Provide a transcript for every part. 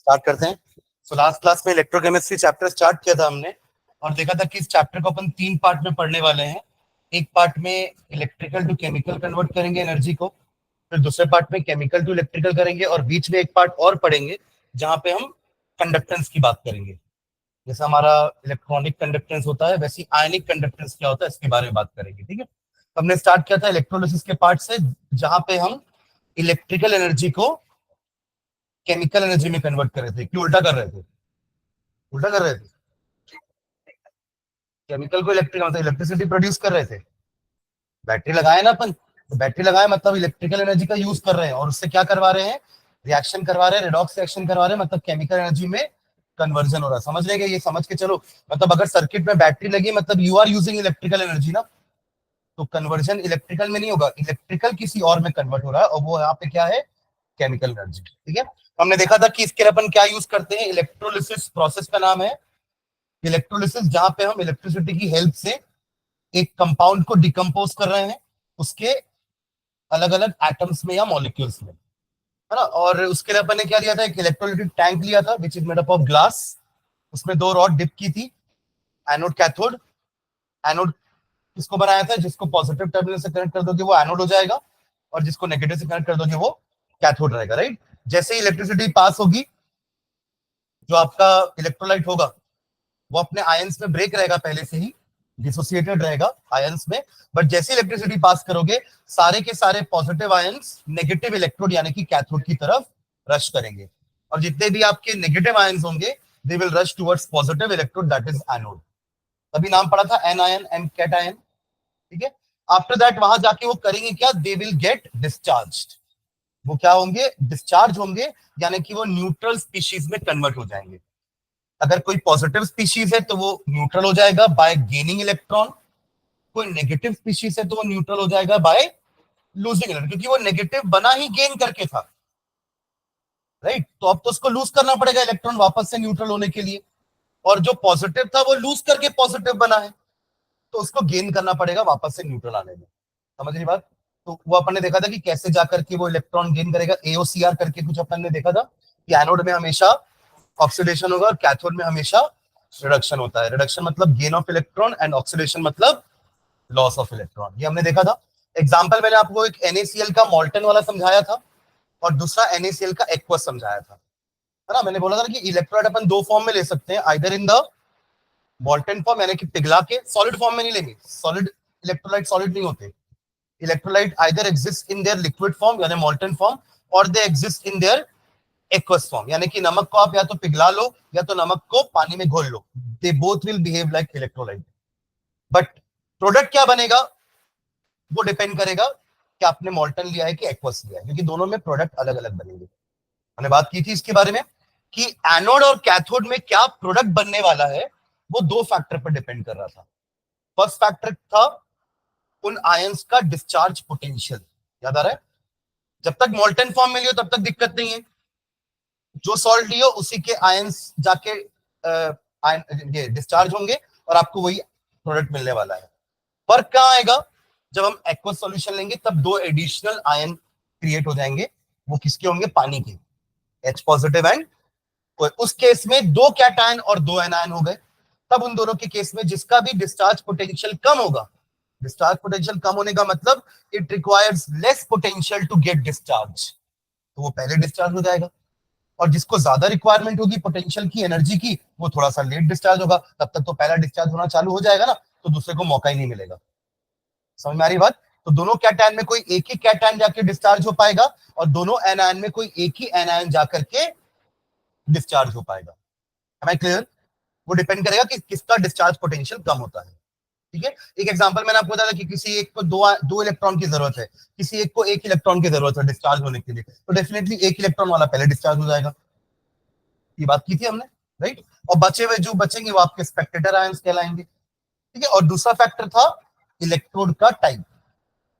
Start करते हैं। So last class में इलेक्ट्रोकेमिस्ट्री चैप्टर स्टार्ट किया था हमने और देखा था कि इस चैप्टर को अपन 3 पार्ट में पढ़ने वाले हैं। एक पार्ट में इलेक्ट्रिकल टू केमिकल कन्वर्ट करेंगे एनर्जी को, फिर दूसरे पार्ट में केमिकल टू इलेक्ट्रिकल करेंगे और बीच में एक पार्ट और पढ़ेंगे जहां पे हम कंडक्टेंस की बात करेंगे। जैसा हमारा इलेक्ट्रॉनिक कंडक्टेंस होता है वैसे आयनिक कंडक्टेंस क्या होता है इसके बारे में बात करेंगे। ठीक है, तो हमने स्टार्ट किया था इलेक्ट्रोलिसिस के पार्ट से जहां पे हम इलेक्ट्रिकल एनर्जी को केमिकल एनर्जी में कन्वर्ट कर रहे थे। क्यों उल्टा कर रहे थे? उल्टा कर रहे थे। केमिकल को इलेक्ट्रिक मतलब इलेक्ट्रिसिटी प्रोड्यूस कर रहे थे। बैटरी लगाए ना अपन, तो बैटरी लगाए मतलब इलेक्ट्रिकल एनर्जी का यूज कर रहे हैं और उससे क्या करवा रहे हैं? रिएक्शन करवा रहे हैं, रेडॉक्स रिएक्शन करवा रहे हैं, मतलब केमिकल एनर्जी में कन्वर्जन हो रहा है। समझ रहे ये समझ के चलो। मतलब अगर सर्किट में बैटरी लगी मतलब you are using electrical energy ना, तो कन्वर्जन इलेक्ट्रिकल में नहीं होगा, इलेक्ट्रिकल किसी और में कन्वर्ट हो रहा है और वो यहाँ पे क्या है? Chemical energy. ठीक है, हमने देखा था कि इसके लिए अपन क्या यूज करते हैं। इलेक्ट्रोलिसिस प्रोसेस का नाम है इलेक्ट्रोलिसिस, जहां पे हम इलेक्ट्रिसिटी की हेल्प से एक कंपाउंड को डिकम्पोज कर रहे हैं उसके अलग अलग एटम्स में या मॉलिक्यूल्स में, है ना। और उसके लिए अपन ने क्या लिया था? एक इलेक्ट्रोलाइटिक टैंक लिया था which is made up of glass. उसमें 2 रॉड डिप की थी, एनोड कैथोड। एनोड किसको बनाया था? जिसको पॉजिटिव टर्मिनल से कनेक्ट कर दोगे वो एनोड हो जाएगा और जिसको नेगेटिव से कनेक्ट कर दोगे वो कैथोड रहेगा, राइट। जैसे ही इलेक्ट्रिसिटी पास होगी, जो आपका इलेक्ट्रोलाइट होगा वो अपने आयंस में ब्रेक रहेगा, पहले से ही डिसोसिएटेड रहेगा आयंस में। बट जैसे इलेक्ट्रिसिटी पास करोगे सारे के सारे पॉजिटिव आयंस नेगेटिव इलेक्ट्रोड यानी कि कैथोड की तरफ रश करेंगे और जितने भी आपके नेगेटिव आयंस होंगे they will rush towards positive electrode that is anode. तभी नाम पड़ा था एन आयन, एम कैट आयन। ठीक है, आफ्टर दैट वहां जाके वो करेंगे क्या? They will get discharged. वो क्या होंगे? डिस्चार्ज होंगे, यानी कि वो न्यूट्रल स्पीशीज में कन्वर्ट हो जाएंगे। अगर कोई पॉजिटिव स्पीशीज है तो वो न्यूट्रल हो जाएगा बाय गेनिंग इलेक्ट्रॉन, कोई नेगेटिव स्पीशीज है तो वो न्यूट्रल हो जाएगा बाय लूजिंग इलेक्ट्रॉन, क्योंकि वो नेगेटिव बना ही गेन करके था, राइट। तो अब तो उसको लूज करना पड़ेगा इलेक्ट्रॉन वापस से न्यूट्रल होने के लिए, और जो पॉजिटिव था वो लूज करके पॉजिटिव बना है तो उसको गेन करना पड़ेगा वापस से न्यूट्रल आने में। समझ रही बात? तो वो अपन ने देखा था कि कैसे जाकर के वो इलेक्ट्रॉन गेन करेगा, एओसीआर करके कुछ अपन ने देखा था कि एनोड में हमेशा ऑक्सीडेशन होगा और कैथोड में हमेशा रिडक्शन होता है। रिडक्शन मतलब gain of electron and oxidation मतलब लॉस ऑफ इलेक्ट्रॉन, ये हमने देखा था। एग्जांपल मैंने आपको एक NaCl का मॉल्टन वाला समझाया था और दूसरा NaCl का एक्वस समझाया था, है ना। मैंने बोला था कि इलेक्ट्रोलाइट अपन 2 फॉर्म में ले सकते हैं, आइदर इन द मॉल्टन फॉर्म यानी कि पिघला के, सॉलिड फॉर्म में नहीं लेंगे, सॉलिड इलेक्ट्रोलाइट सॉलिड नहीं होते। Electrolyte either exist in their liquid form यानी मॉल्टन फॉर्म और they exist in their aqueous form, यानी कि नमक को आप या तो पिघला लो या तो नमक को पानी में घोल लो, they both will behave like electrolyte. But product क्या बनेगा वो डिपेंड करेगा कि आपने मॉल्टन लिया है कि एक्वस लिया है, क्योंकि दोनों में प्रोडक्ट अलग अलग बनेंगे। हमने बात की थी इसके बारे में कि एनोड और कैथोड में क्या प्रोडक्ट बनने वाला है वो 2 फैक्टर पर डिपेंड कर रहा था। फर्स्ट फैक्टर था उन आयंस का डिस्चार्ज पोटेंशियल, याद आ रहा है? जब तक मॉल्टन फॉर्म में लियो तब तक दिक्कत नहीं है, जो सॉल्ट लियो उसी के आयंस जाके ये डिस्चार्ज होंगे और आपको वही प्रोडक्ट मिलने वाला है। फर्क कहां आएगा? जब हम एक्वस सॉल्यूशन लेंगे तब 2 एडिशनल आयन क्रिएट हो जाएंगे, वो किसके होंगे? पानी के, H पॉजिटिव एंड उस केस में 2 कैटायन और 2 एनायन हो गए। तब उन दोनों के केस में जिसका भी डिस्चार्ज पोटेंशियल कम होगा, डिस्चार्ज पोटेंशियल कम होने का मतलब it requires less potential to get discharge, तो वो पहले डिस्चार्ज हो जाएगा। और जिसको ज्यादा रिक्वायरमेंट होगी पोटेंशियल की, एनर्जी की, वो थोड़ा सा लेट डिस्चार्ज होगा, तब तक तो पहला डिस्चार्ज होना चालू हो जाएगा ना, तो दूसरे को मौका ही नहीं मिलेगा। समझ में आ रही बात? तो दोनों कैटायन में कोई एक ही कैटायन जाके डिस्चार्ज हो पाएगा और दोनों एनायन में कोई एक ही एनायन जाकर के डिस्चार्ज हो पाएगा। Am I clear? वो डिपेंड करेगा कि किसका डिस्चार्ज पोटेंशियल कम होता है। ठीक है, एक एग्जांपल मैंने आपको बताया कि किसी एक को दो इलेक्ट्रॉन की जरूरत है, किसी एक को 1 इलेक्ट्रॉन की जरूरत है डिस्चार्ज होने के लिए, तो डेफिनेटली 1 इलेक्ट्रॉन वाला पहले डिस्चार्ज हो जाएगा। ये बात की थी हमने, राइट। और बचे हुए जो बचेंगे वो आपके स्पेक्टेटर आयंस कहलाएंगे। ठीक है, और दूसरा फैक्टर था इलेक्ट्रोड का टाइप,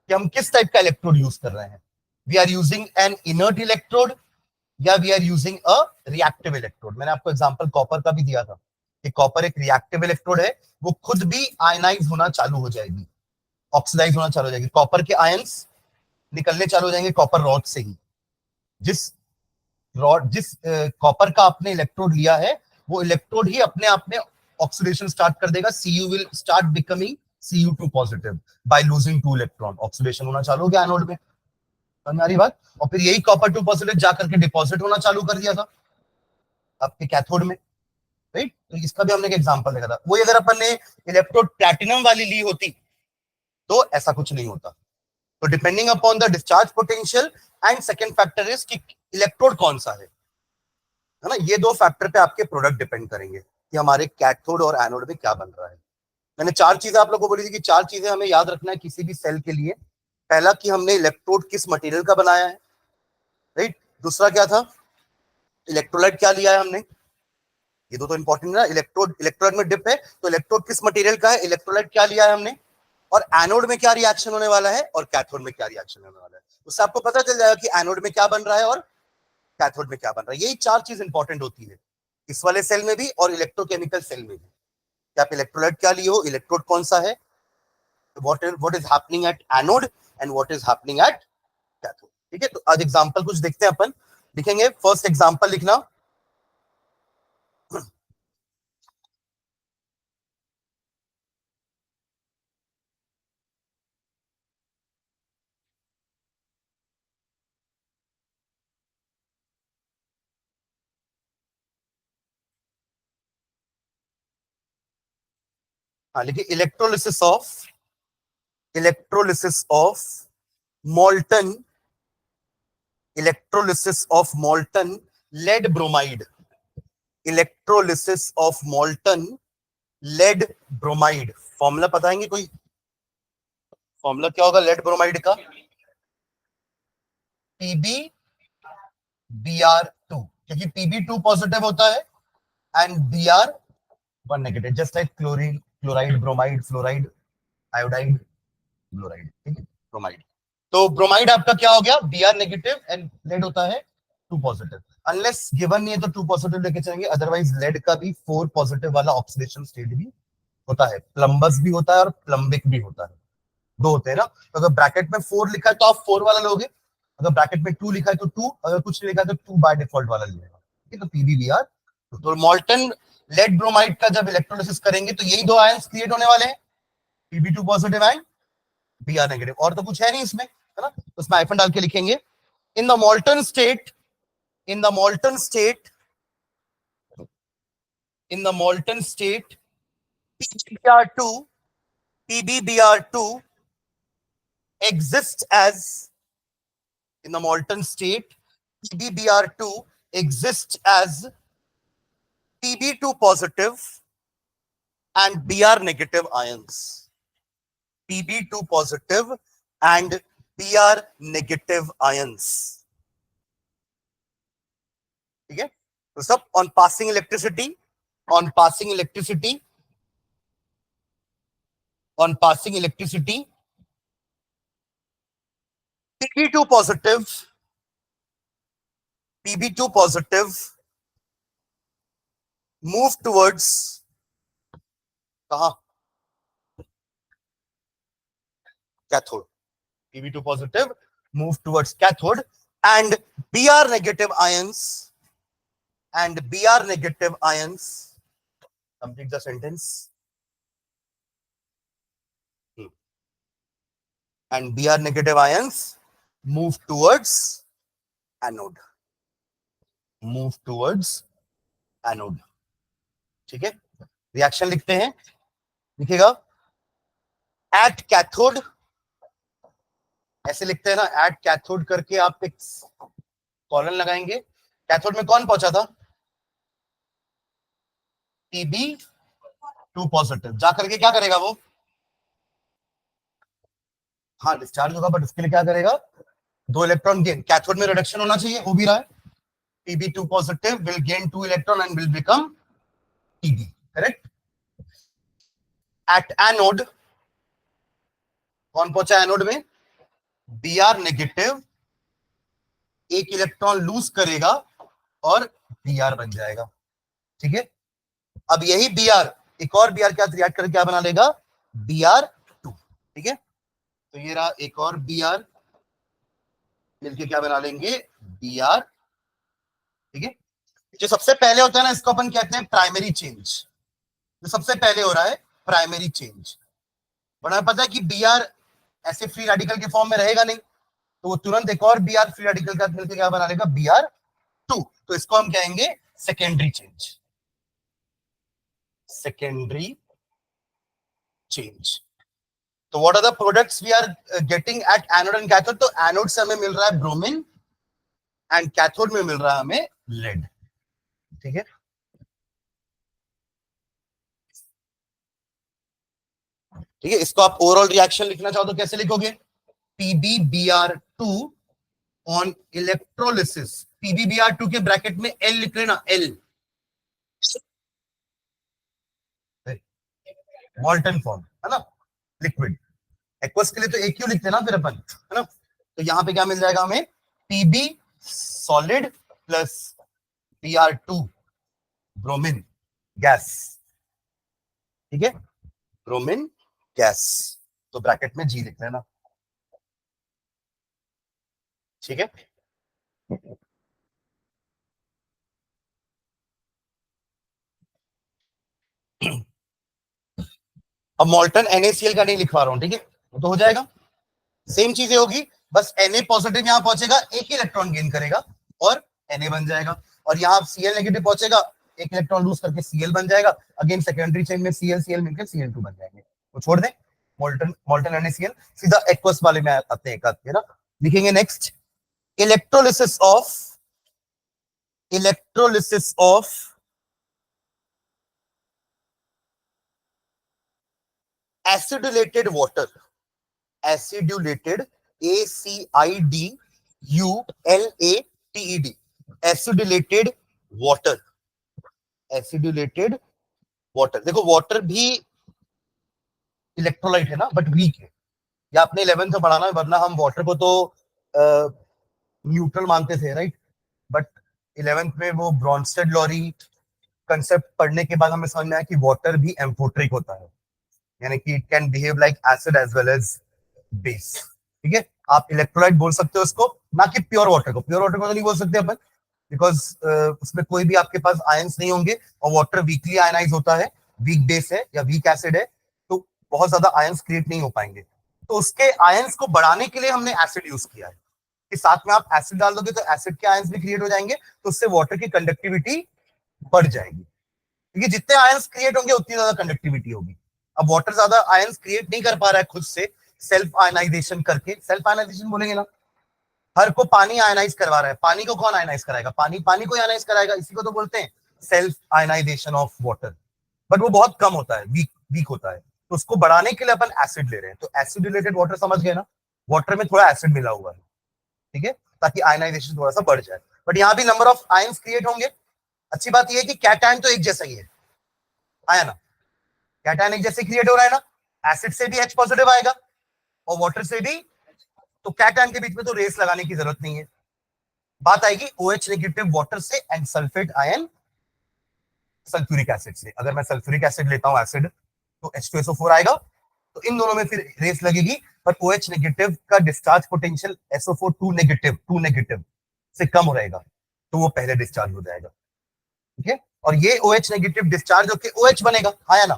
कि हम किस टाइप का इलेक्ट्रोड यूज कर रहे हैं। We are using an inert electrode या we are using a reactive electrode. मैंने आपको एग्जांपल कॉपर का भी दिया था कि कॉपर एक रिएक्टिव इलेक्ट्रोड है, वो खुद भी आयनाइज होना चालू हो जाएगी, ऑक्सीडाइज होना चालू हो जाएगी, कॉपर के आयंस निकलने चालू हो जाएंगे कॉपर रॉड से ही। जिस रॉड, जिस कॉपर का आपने इलेक्ट्रोड लिया है, वो इलेक्ट्रोड ही अपने आप में ऑक्सीडेशन स्टार्ट कर देगा. Cu will start becoming Cu2 positive by losing 2 electron. Oxidation होना चालू हो गया एनोड में. हमारी बात. और फिर यही कॉपर 2 पॉजिटिव जाकर के डिपॉजिट होना चालू कर दिया था आपके कैथोड में. राइट. तो इसका भी हमने एक एग्जांपल देखा था. वही अगर अपन ने इलेक्ट्रोड प्लैटिनम वाली ली होती तो ऐसा कुछ नहीं होता. तो depending upon the discharge potential and second factor is कि इलेक्ट्रोड कौन सा है ना. ये दो फैक्टर पे आपके प्रोडक्ट डिपेंड करेंगे कि हमारे कैथोड और एनोड में क्या बन रहा है. मैंने चार चीजें आप लोगों को बोली थी कि चार चीजें हमें याद रखना है किसी भी सेल के लिए. पहला कि हमने इलेक्ट्रोड किस मटेरियल का बनाया है. राइट. दूसरा क्या था, इलेक्ट्रोलाइट क्या लिया है हमने. ये दो तो इंपॉर्टेंट है ना. इलेक्ट्रोड में डिप है तो इलेक्ट्रोड किस मटेरियल का है, इलेक्ट्रोलाइट क्या लिया है हमने, और एनोड में क्या रिएक्शन होने वाला है और कैथोड में क्या रिएक्शन होने वाला है. उससे आपको पता चल जाएगा कि एनोड में क्या बन रहा है और कैथोड में क्या बन रहा है. यही चार चीज इंपॉर्टेंट होती है इस वाले सेल में भी और इलेक्ट्रोकेमिकल सेल में भी. कि आप इलेक्ट्रोलाइट क्या लिए हो, इलेक्ट्रोड कौन सा है, what is happening at anode and what is happening at cathode. ठीक है. तो आज एग्जांपल कुछ देखते हैं अपन. लिखेंगे फर्स्ट एग्जांपल लिखना. हाँ लिखिए. Electrolysis of molten electrolysis of molten lead bromide. Electrolysis of molten lead bromide. Formula बताएंगे कोई. फॉर्मूला क्या होगा लेड ब्रोमाइड का. PbBr2, क्योंकि Pb2 पॉजिटिव होता है and Br1 negative. Just like chlorine, chloride, bromide, fluoride, iodide, chloride. ठीक है. ब्रोमाइड. तो ब्रोमाइड आपका क्या हो गया, Br नेगेटिव एंड लेड होता है 2 पॉजिटिव. अनलेस गिवन नहीं है तो 2 पॉजिटिव लेके चलेंगे. अदरवाइज लेड का भी 4 पॉजिटिव वाला ऑक्सीडेशन स्टेट भी होता है. प्लम्बस भी होता है और प्लम्बिक भी होता है. दो होते हैं ना. तो अगर ब्रैकेट में 4 लिखा है तो आप 4 वाला लोगे. अगर ब्रैकेट में 2 लिखा है तो 2. अगर कुछ नहीं लिखा है तो 2 बाय डिफॉल्ट वाला लेगा. ठीक है. तो PbBr. तो मोल्टन लेड ब्रोमाइड का जब इलेक्ट्रोलिसिस करेंगे तो यही दो आयंस क्रिएट होने वाले हैं, Pb2 positive and Br negative. और तो कुछ है नहीं इसमें, है ना. तो इसमें आइफन डाल के लिखेंगे. In the molten state in the molten state in the molten state PbBr2 exists as in the molten state. PbBr2 exists as Pb2 positive and Br negative ions. Pb2 positive and Br negative ions. ठीक है. तो सब on passing electricity, on passing electricity, on passing electricity, Pb2 positive, Pb2 positive move towards कहाँ, cathode. Pb2 positive move towards cathode and Br negative ions complete the sentence. And Br negative ions move towards anode. ठीक है. Reaction लिखते हैं. लिखेगा at cathode. ऐसे लिखते हैं ना, एट कैथोड करके आप एक कॉलन लगाएंगे. कैथोड में कौन पहुंचा था, Pb2 पॉजिटिव. जा करके क्या करेगा वो, हाँ डिस्चार्ज होगा, बट उसके लिए क्या करेगा, 2 इलेक्ट्रॉन गेन. कैथोड में रिडक्शन होना चाहिए, हो भी रहा है. Pb2 positive will gain 2 electron and will become Pb. Correct. At anode, कौन पहुंचा एनोड में, Br नेगेटिव 1 इलेक्ट्रॉन लूज करेगा और Br बन जाएगा. ठीक है. अब यही Br, एक और Br क्या रिएक्ट करके क्या बना लेगा, Br2. ठीक है. तो ये रहा एक और Br मिलके क्या बना लेंगे, Br2. ठीक है, जो सबसे पहले होता है ना, इसको अपन कहते हैं प्राइमरी चेंज। जो सबसे पहले हो रहा है प्राइमरी चेंज। बड़ा पता है कि बी आर ऐसे फ्री रेडिकल के फॉर्म में रहेगा नहीं, तो वो तुरंत एक और बी आर फ्री रेडिकल का मिलकर क्या बना लेगा, बी आर टू। तो इसको हम कहेंगे सेकेंडरी चेंज। Secondary change. तो what are the products we are getting at anode and cathode? तो एनोड से हमें मिल रहा है ब्रोमीन एंड कैथोड में मिल रहा है हमें लेड। ठीक है, ठीक है। इसको आप ओवरऑल रिएक्शन लिखना चाहो तो कैसे लिखोगे? PbBr2 on electrolysis. PbBr2 के ब्रैकेट में L लिख लेना, L मॉल्टन फॉर्म है ना, लिक्विड। एक्वस के लिए तो एक क्यों लिखते हैं ना फिर अपन, है ना। तो यहां पे क्या मिल जाएगा हमें, Pb solid plus Br2 bromine gas. ठीक है, ब्रोमीन गैस। तो ब्रैकेट में G लिख लेना। ठीक है, अब मॉल्टन NaCl का नहीं लिखवा रहा हूं, ठीक है, तो हो जाएगा। सेम चीजें होगी, बस Na पॉजिटिव यहां पहुंचेगा, एक ही इलेक्ट्रॉन गेन करेगा और Na बन जाएगा। और यहां Cl नेगेटिव पहुंचेगा, एक इलेक्ट्रॉन लूज करके Cl बन जाएगा। अगेन सेकेंडरी चेन में Cl Cl मिलकर Cl2 बन जाएंगे। तो छोड़ दें मॉल्टन मॉल्टन NaCl, सीधा एक्वस वाले में आते हैं, ना लिखेंगे। Next, electrolysis of acidulated water. Acidulated, ACIDULATED, acidulated water. Acidulated water, देखो वाटर भी इलेक्ट्रोलाइट है ना, बट वीक है। या आपने 11th में पढ़ा ना, वरना हम वाटर को तो न्यूट्रल मानते थे, राइट। बट 11th में वो ब्रॉन्स्टेड लॉरी कंसेप्ट पढ़ने के बाद हमें समझ में आया कि वाटर भी एम्फोट्रिक होता है, यानी कि it can behave like acid as well as base. ठीक है, आप इलेक्ट्रोलाइट बोल सकते हो उसको, ना कि प्योर वाटर को। प्योर वाटर को तो नहीं बोल सकते अपन, बिकॉज उसमें कोई भी आपके पास आयंस नहीं होंगे, और वाटर वीकली आयनाइज होता है, वीक बेस है या वीक एसिड है, तो बहुत ज्यादा आयंस क्रिएट नहीं हो पाएंगे। तो उसके आयंस को बढ़ाने के लिए हमने एसिड यूज किया है, कि साथ में आप एसिड डाल दोगे तो एसिड के आयंस भी क्रिएट हो जाएंगे, तो उससे वाटर की कंडक्टिविटी बढ़ जाएगी। क्योंकि जितने आयंस क्रिएट होंगे उतनी ज्यादा कंडक्टिविटी होगी। अब वाटर ज्यादा आयंस क्रिएट नहीं कर पा रहा है खुद से, सेल्फ आयनाइजेशन करके, सेल्फ आयनाइजेशन बोलेंगे ना, हर को पानी आयनाइज करवा रहा है। पानी को कौन आयनाइज कराएगा? पानी पानी को आयनाइज कराएगा, इसी को तो बोलते हैं self ionisation of water. But वो बहुत कम होता है, वीक वीक होता है, तो उसको बढ़ाने के लिए अपन एसिड ले रहे हैं। तो एसिड रिलेटेड वाटर समझ गए ना, वाटर में थोड़ा एसिड मिला हुआ है, ठीक है, ताकि आयनाइजेशन थोड़ा सा बढ़ जाए। बट यहाँ भी नंबर ऑफ आयंस क्रिएट होंगे। अच्छी बात यह है कि कैटायन तो एक जैसा ही है, आया ना, कैटायन एक जैसे क्रिएट हो रहा है ना, एसिड से भी H पॉजिटिव आएगा और वाटर से भी, तो कैटायन के बीच में तो रेस लगाने की जरूरत नहीं है। बात आएगी OH नेगेटिव वाटर से and sulphate ion sulphuric acid से। अगर मैं सल्फ्यूरिक एसिड लेता हूं एसिड, तो H2SO4 आएगा, तो इन दोनों में फिर रेस लगेगी। पर OH नेगेटिव का discharge potential SO4 two negative से कम रहेगा, तो वो पहले डिस्चार्ज हो जाएगा। ठीक है, और ये OH नेगेटिव डिस्चार्ज होकर OH बनेगा, आया ना।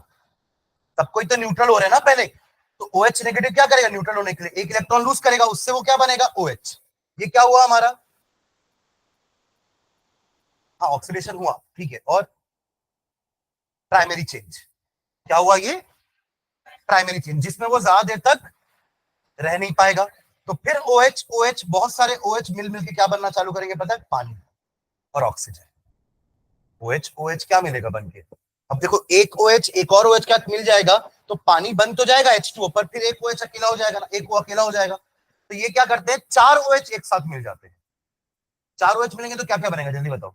तब कोई तो न्यूट्रल हो रहा है ना पहले, तो OH नेगेटिव क्या करेगा न्यूट्रल होने के लिए, एक इलेक्ट्रॉन लूज करेगा, उससे वो क्या बनेगा, OH। ये क्या हुआ हमारा, हाँ ऑक्सीडेशन हुआ, ठीक है। और प्राइमरी चेंज क्या हुआ, ये प्राइमरी चेंज, जिसमें वो ज्यादा देर तक रह नहीं पाएगा। तो फिर OH बहुत सारे OH मिल मिल के क्या बनना चालू करेंगे, पता है, पानी और ऑक्सीजन। OH क्या मिलेगा बन के, अब देखो एक OH एक और OH क्या मिल जाएगा, तो पानी बन तो जाएगा H2O, पर फिर एक OH अकेला हो जाएगा ना, एक वो अकेला हो जाएगा। तो ये क्या करते हैं, चार OH एक साथ मिल जाते हैं। चार OH मिलेंगे तो क्या क्या बनेगा, जल्दी बताओ।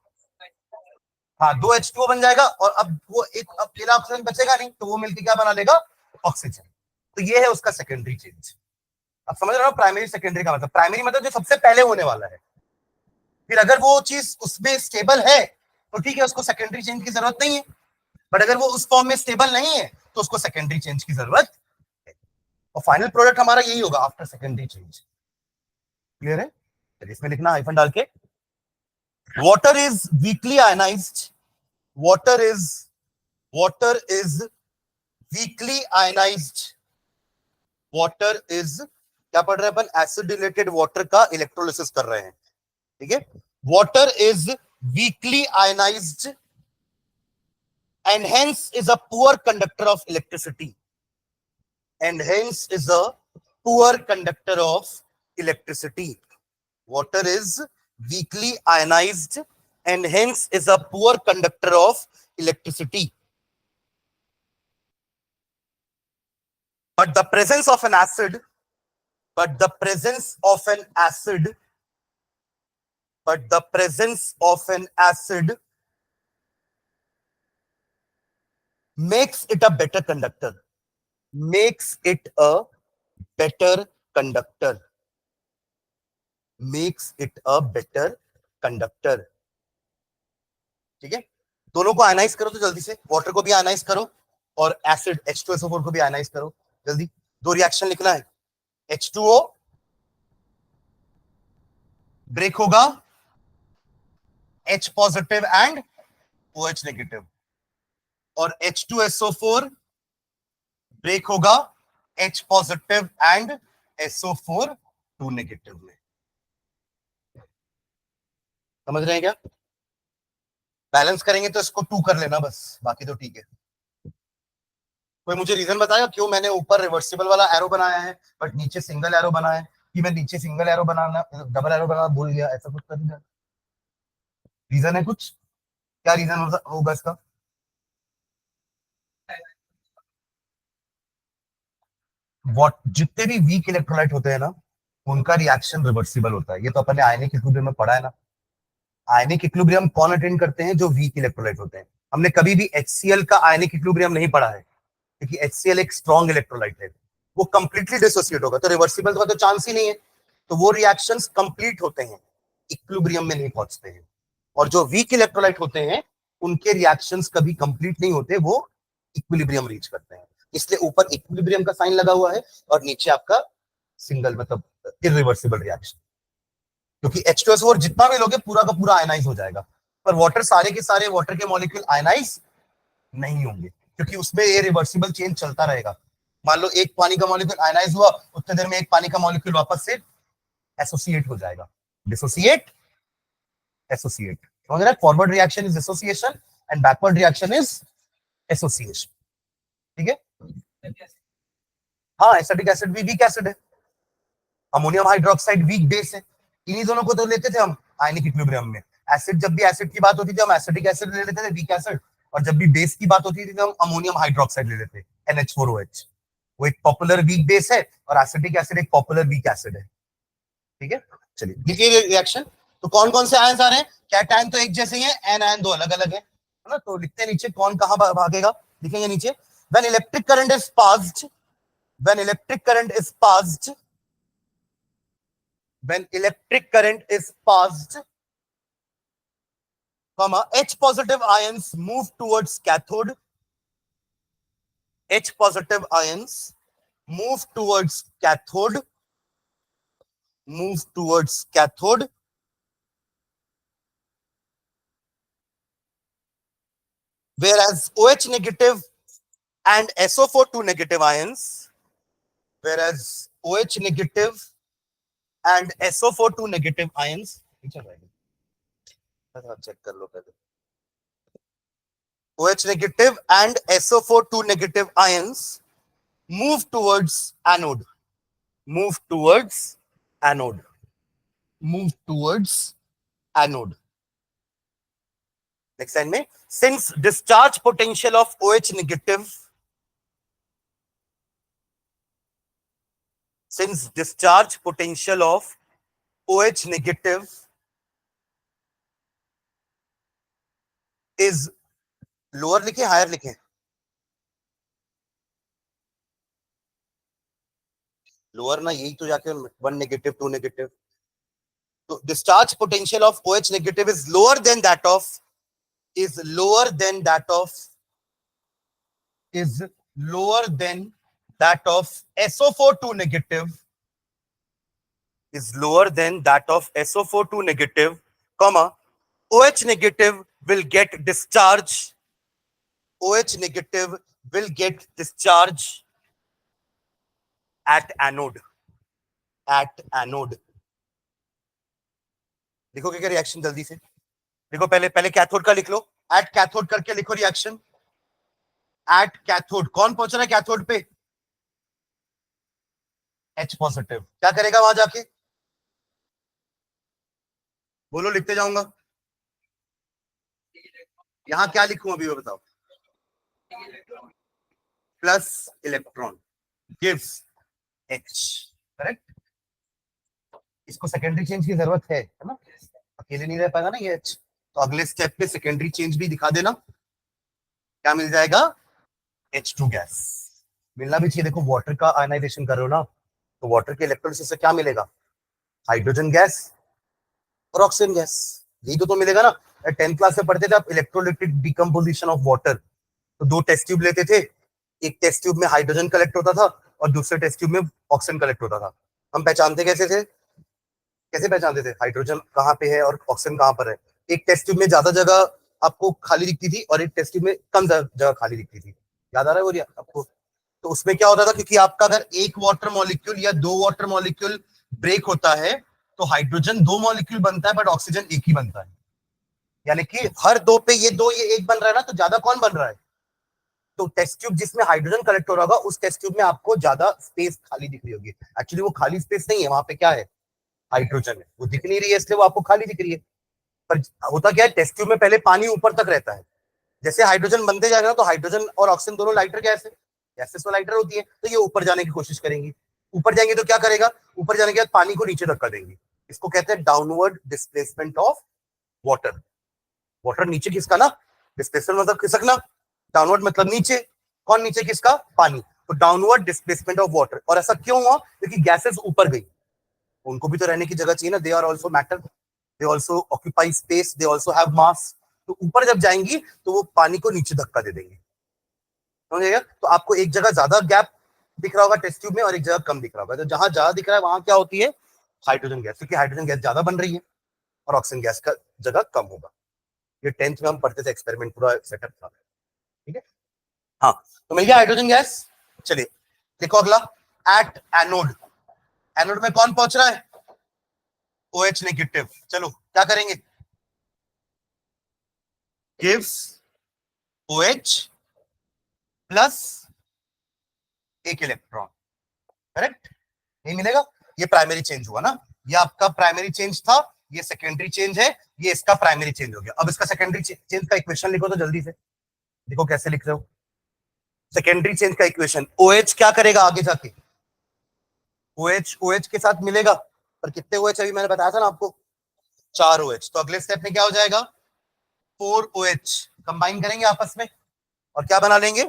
हाँ, दो H2O बन जाएगा, और अब वो एक अकेला ऑक्सीजन बचेगा नहीं, तो वो मिलकर क्या बना लेगा, ऑक्सीजन। तो ये है उसका सेकेंडरी चेंज। अब समझ रहे हो, प्राइमरी सेकेंडरी का मतलब, प्राइमरी मतलब जो सबसे पहले होने वाला है। फिर अगर वो चीज उसमें स्टेबल है तो ठीक है, उसको सेकेंडरी चेंज की जरूरत नहीं है। बट अगर वो उस फॉर्म में स्टेबल नहीं है तो उसको सेकेंडरी चेंज की जरूरत है। और फाइनल प्रोडक्ट हमारा यही होगा आफ्टर सेकेंडरी चेंज। क्लियर है? इसमें लिखना हाइफन डाल के, water is weakly ionized. Water is weakly ionized. Water is, क्या पढ़ रहे हैं अपन, एसिड रिलेटेड वाटर का इलेक्ट्रोलिसिस कर रहे हैं, ठीक है. Water is weekly ionised and hence is a poor conductor of electricity. And hence is a poor conductor of electricity. Water is weakly ionized and hence is a poor conductor of electricity. But the presence of an acid, but the presence of an acid, but the presence of an acid makes it a better conductor. Makes it a better conductor. Makes it a better conductor. ठीक है, दोनों को ionise करो तो जल्दी से, water को भी आयनाइज करो और एसिड H2SO4 को भी आयनाइज करो जल्दी. दो रिएक्शन लिखना है. H2O ब्रेक होगा H positive and OH negative, और H2SO4 ब्रेक होगा H positive and SO4 2 negative में. समझ रहे हैं क्या? बैलेंस करेंगे तो इसको 2 कर लेना बस, बाकी तो ठीक है. कोई मुझे रीजन बताएगा क्यों मैंने ऊपर रिवर्सिबल वाला एरो बनाया है बट नीचे सिंगल एरो बनाया है? कि मैं नीचे सिंगल एरो बनाना, डबल एरो बनाना भूल गया, ऐसा कुछ कर दिया. रीजन है कुछ? क्या रीजन होगा इसका? जितने भी वीक इलेक्ट्रोलाइट होते हैं ना, उनका रिएक्शन रिवर्सिबल होता है. ये तो अपन ने आयनिक इक्विलिब्रियम में पढ़ा है ना. आयनिक इक्विलिब्रियम कौन अटेंड करते हैं? जो वीक इलेक्ट्रोलाइट होते हैं. हमने कभी भी HCl का आयनिक इक्विलिब्रियम नहीं पढ़ा है, क्योंकि HCl एक स्ट्रॉन्ग इलेक्ट्रोलाइट है, वो कंप्लीटली डिसोसिएट होगा, तो रिवर्सिबल का तो चांस ही नहीं है. तो वो रिएक्शंस कंप्लीट होते हैं, इक्विलिब्रियम में नहीं पहुंचते हैं. और जो वीक इलेक्ट्रोलाइट होते हैं उनके रिएक्शंस कभी कंप्लीट नहीं होते, वो इक्विलिब्रियम रीच करते हैं. इसलिए ऊपर इक्विलिब्रियम का साइन लगा हुआ है और नीचे आपका सिंगल, मतलब इरिवर्सिबल रिएक्शन. क्योंकि H2SO4 जितना भी लोगे पूरा का पूरा आयनाइज हो जाएगा, पर वाटर सारे के सारे वाटर के मॉलिक्यूल आयनाइज नहीं होंगे, क्योंकि उसमें ये रिवर्सिबल चेंज चलता रहेगा. मान लो एक पानी का मॉलिक्यूल आयनाइज हुआ, उतने देर में एक पानी का मॉलिक्यूल वापस से एसोसिएट हो जाएगा. Dissociate, associate. समझ रहे? Forward reaction is dissociation and backward reaction is association. ठीक है. हाँ, एसिटिक एसिड भी वीक एसिड है. अमोनियम हाइड्रोक्साइड वीक बेस है. इन्हीं दोनों को तो लेते थे हम आयनिक इक्विलिब्रियम में. एसिड, जब भी एसिड की बात होती थी हम एसिटिक एसिड ले लेते थे, वीक एसिड. और जब भी बेस की बात होती थी तो हम अमोनियम हाइड्रोक्साइड ले लेते, NH4OH. वो एक पॉपुलर वीक बेस है और एसिटिक एसिड एक पॉपुलर वीक एसिड है. ठीक है, चलिए लिखिए रिएक्शन. तो कौन कौन से आयंस आ रहे हैं? कैटायन तो एक जैसे ही है, एन आयन दो अलग अलग है ना. तो लिखते हैं नीचे कौन कहां भागेगा. लिखेंगे नीचे, when electric current is passed, when electric current is passed, when electric current is passed, comma, H positive ions move towards cathode. H positive ions move towards cathode, move towards cathode, whereas OH negative and SO4 2 negative ions, whereas OH negative and SO4 2 negative ions, check कर लो पहले. OH negative and SO4 2 negative ions move towards anode, move towards anode, move towards anode. Next line में, since discharge potential of OH negative, since discharge potential of OH negative is lower, लिखे higher लिखे? Lower ना, यही तो जाके 1 negative 2 negative. तो discharge potential of OH negative is lower than that of, is lower than that of, is lower than that of SO4 2 negative, is lower than that of SO4 2 negative, comma, OH negative will get discharge. OH negative will get discharge at anode. At anode. देखो क्या reaction जल्दी से देखो, पहले पहले cathode का लिख लो, at cathode करके लिखो रिएक्शन। एट कैथोड कौन पहुंच रहा है कैथोड पे? H positive. क्या करेगा वहां जाके? बोलो, लिखते जाऊंगा। यहां क्या लिखूं अभी वो बताओ? Plus electron gives H। Correct. इसको सेकेंडरी चेंज की जरूरत है ना, अकेले नहीं रह पाएगा ना ये H। तो अगले स्टेप पे सेकेंडरी चेंज भी दिखा देना। क्या मिल जाएगा? H2 गैस मिलना भी चाहिए। देखो वाटर का आयनाइजेशन कर रहे हो ना, तो वाटर के इलेक्ट्रोलिसिस से क्या मिलेगा? हाइड्रोजन गैस और ऑक्सीजन गैस। यही तो मिलेगा ना। 10th क्लास में पढ़ते थे आप इलेक्ट्रोलिटिक डिकम्पोजिशन ऑफ वाटर। तो दो टेस्ट ट्यूब लेते थे, एक टेस्ट ट्यूब में हाइड्रोजन कलेक्ट होता था और दूसरे टेस्ट ट्यूब में ऑक्सीजन कलेक्ट होता था। हम पहचानते कैसे थे? कैसे पहचानते थे हाइड्रोजन कहाँ पे है और ऑक्सीजन कहाँ पर है? एक टेस्ट ट्यूब में ज्यादा जगह आपको खाली दिखती थी और एक टेस्ट ट्यूब में कम जगह खाली दिखती थी। याद आ रहा है वो आपको? तो उसमें क्या होता था, क्योंकि आपका अगर एक वाटर मॉलिक्यूल या दो वाटर मॉलिक्यूल ब्रेक होता है तो हाइड्रोजन दो मॉलिक्यूल बनता है बट ऑक्सीजन एक ही बनता है। यानी कि हर दो पे ये दो ये एक बन रहा है ना, तो ज्यादा कौन बन रहा है? तो टेस्ट ट्यूब जिसमें हाइड्रोजन कलेक्ट हो रहा होगा उस टेस्ट ट्यूब में आपको ज्यादा स्पेस खाली दिख रही होगी। एक्चुअली वो खाली स्पेस नहीं है, वहां पे क्या है? हाइड्रोजन है। वो दिख नहीं रही है इसलिए वो आपको खाली दिख रही है। पर होता क्या है, टेस्ट ट्यूब में पहले पानी ऊपर तक रहता है। जैसे हाइड्रोजन बनते जाएगा ना, तो हाइड्रोजन और ऑक्सीजन दोनों लाइटर गैस है, गैसेस में लाइटर होती है, तो ये ऊपर जाने की कोशिश करेंगी। ऊपर जाएंगे तो क्या करेगा? ऊपर जाने के बाद पानी को नीचे धक्का देंगी। इसको कहते हैं downward displacement of water. Water नीचे खिसका ना, डिस्प्लेसमेंट मतलब खिसकना, डाउनवर्ड मतलब नीचे। कौन नीचे खिसका? पानी। तो डाउनवर्ड डिस्प्लेसमेंट ऑफ वाटर। और ऐसा क्यों हुआ? क्योंकि गैसेस ऊपर गई, उनको भी तो रहने की जगह चाहिए ना। They are also matter, they also occupy space, they also have mass. तो ऊपर जब जाएंगी तो वो पानी को नीचे धक्का दे देंगे, समझिएगा? तो आपको एक जगह ज्यादा गैप दिख रहा होगा टेस्ट ट्यूब में और एक जगह कम दिख रहा होगा। तो जहां ज्यादा दिख रहा है वहां क्या होती है? हाइड्रोजन गैस, क्योंकि हाइड्रोजन गैस ज्यादा बन रही है और ऑक्सीजन गैस का जगह कम होगा। ये 10th में हम पढ़ते थे, एक्सपेरिमेंट पूरा सेटअप था। ठीक है, हाँ। तो मिल गया हाइड्रोजन गैस। चलिए देखो अगला, एट एनोड। एनोड में कौन पहुंच रहा है? OH negative. चलो क्या करेंगे? गिव्स OH प्लस एक इलेक्ट्रॉन। करेक्ट, नहीं मिलेगा? ये प्राइमरी चेंज हुआ ना, ये आपका प्राइमरी चेंज था, ये सेकेंडरी चेंज है, ये इसका प्राइमरी चेंज हो गया। अब इसका सेकेंडरी चेंज का इक्वेशन लिखो तो जल्दी से। देखो कैसे लिख रहे हो सेकेंडरी चेंज का इक्वेशन। OH क्या करेगा आगे जाके? OH के साथ मिलेगा, पर कितने OH अभी मैंने बताया था ना आपको, 4 OH। तो अगले स्टेप में क्या हो जाएगा? 4 OH कंबाइन करेंगे आपस में और क्या बना लेंगे?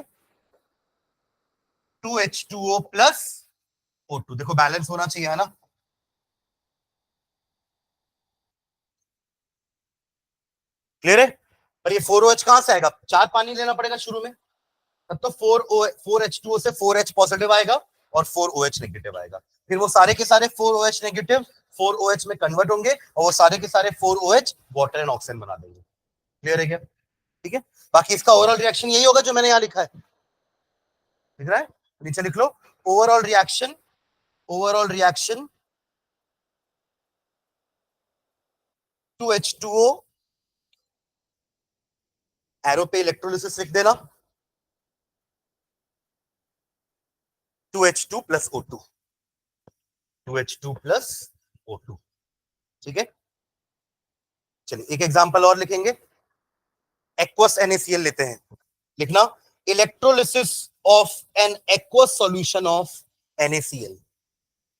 2H2O plus O2। देखो बैलेंस होना चाहिए, है ना? क्लियर है? पर ये 4OH कहां से आएगा? 4 पानी लेना पड़ेगा शुरू में, तब तो 4H2O से 4H पॉजिटिव आएगा और 4OH नेगेटिव आएगा। फिर वो सारे के सारे 4OH नेगेटिव 4OH में कन्वर्ट होंगे और वो सारे के सारे 4OH वाटर एंड ऑक्सीजन बना देंगे। क्लियर है क्या? ठीक है, बाकी इसका ओवरऑल रिएक्शन यही होगा जो मैंने यहां लिखा है। लिख रहा है? नीचे लिख लो, overall reaction, overall reaction 2H2O, arrow पे इलेक्ट्रोलिसिस लिख देना, 2H2 plus O2, 2H2 plus O2। ठीक है, चलिए एक एग्जांपल और लिखेंगे। एक्वस NaCl लेते हैं, लिखना electrolysis of an aqueous solution of NaCl।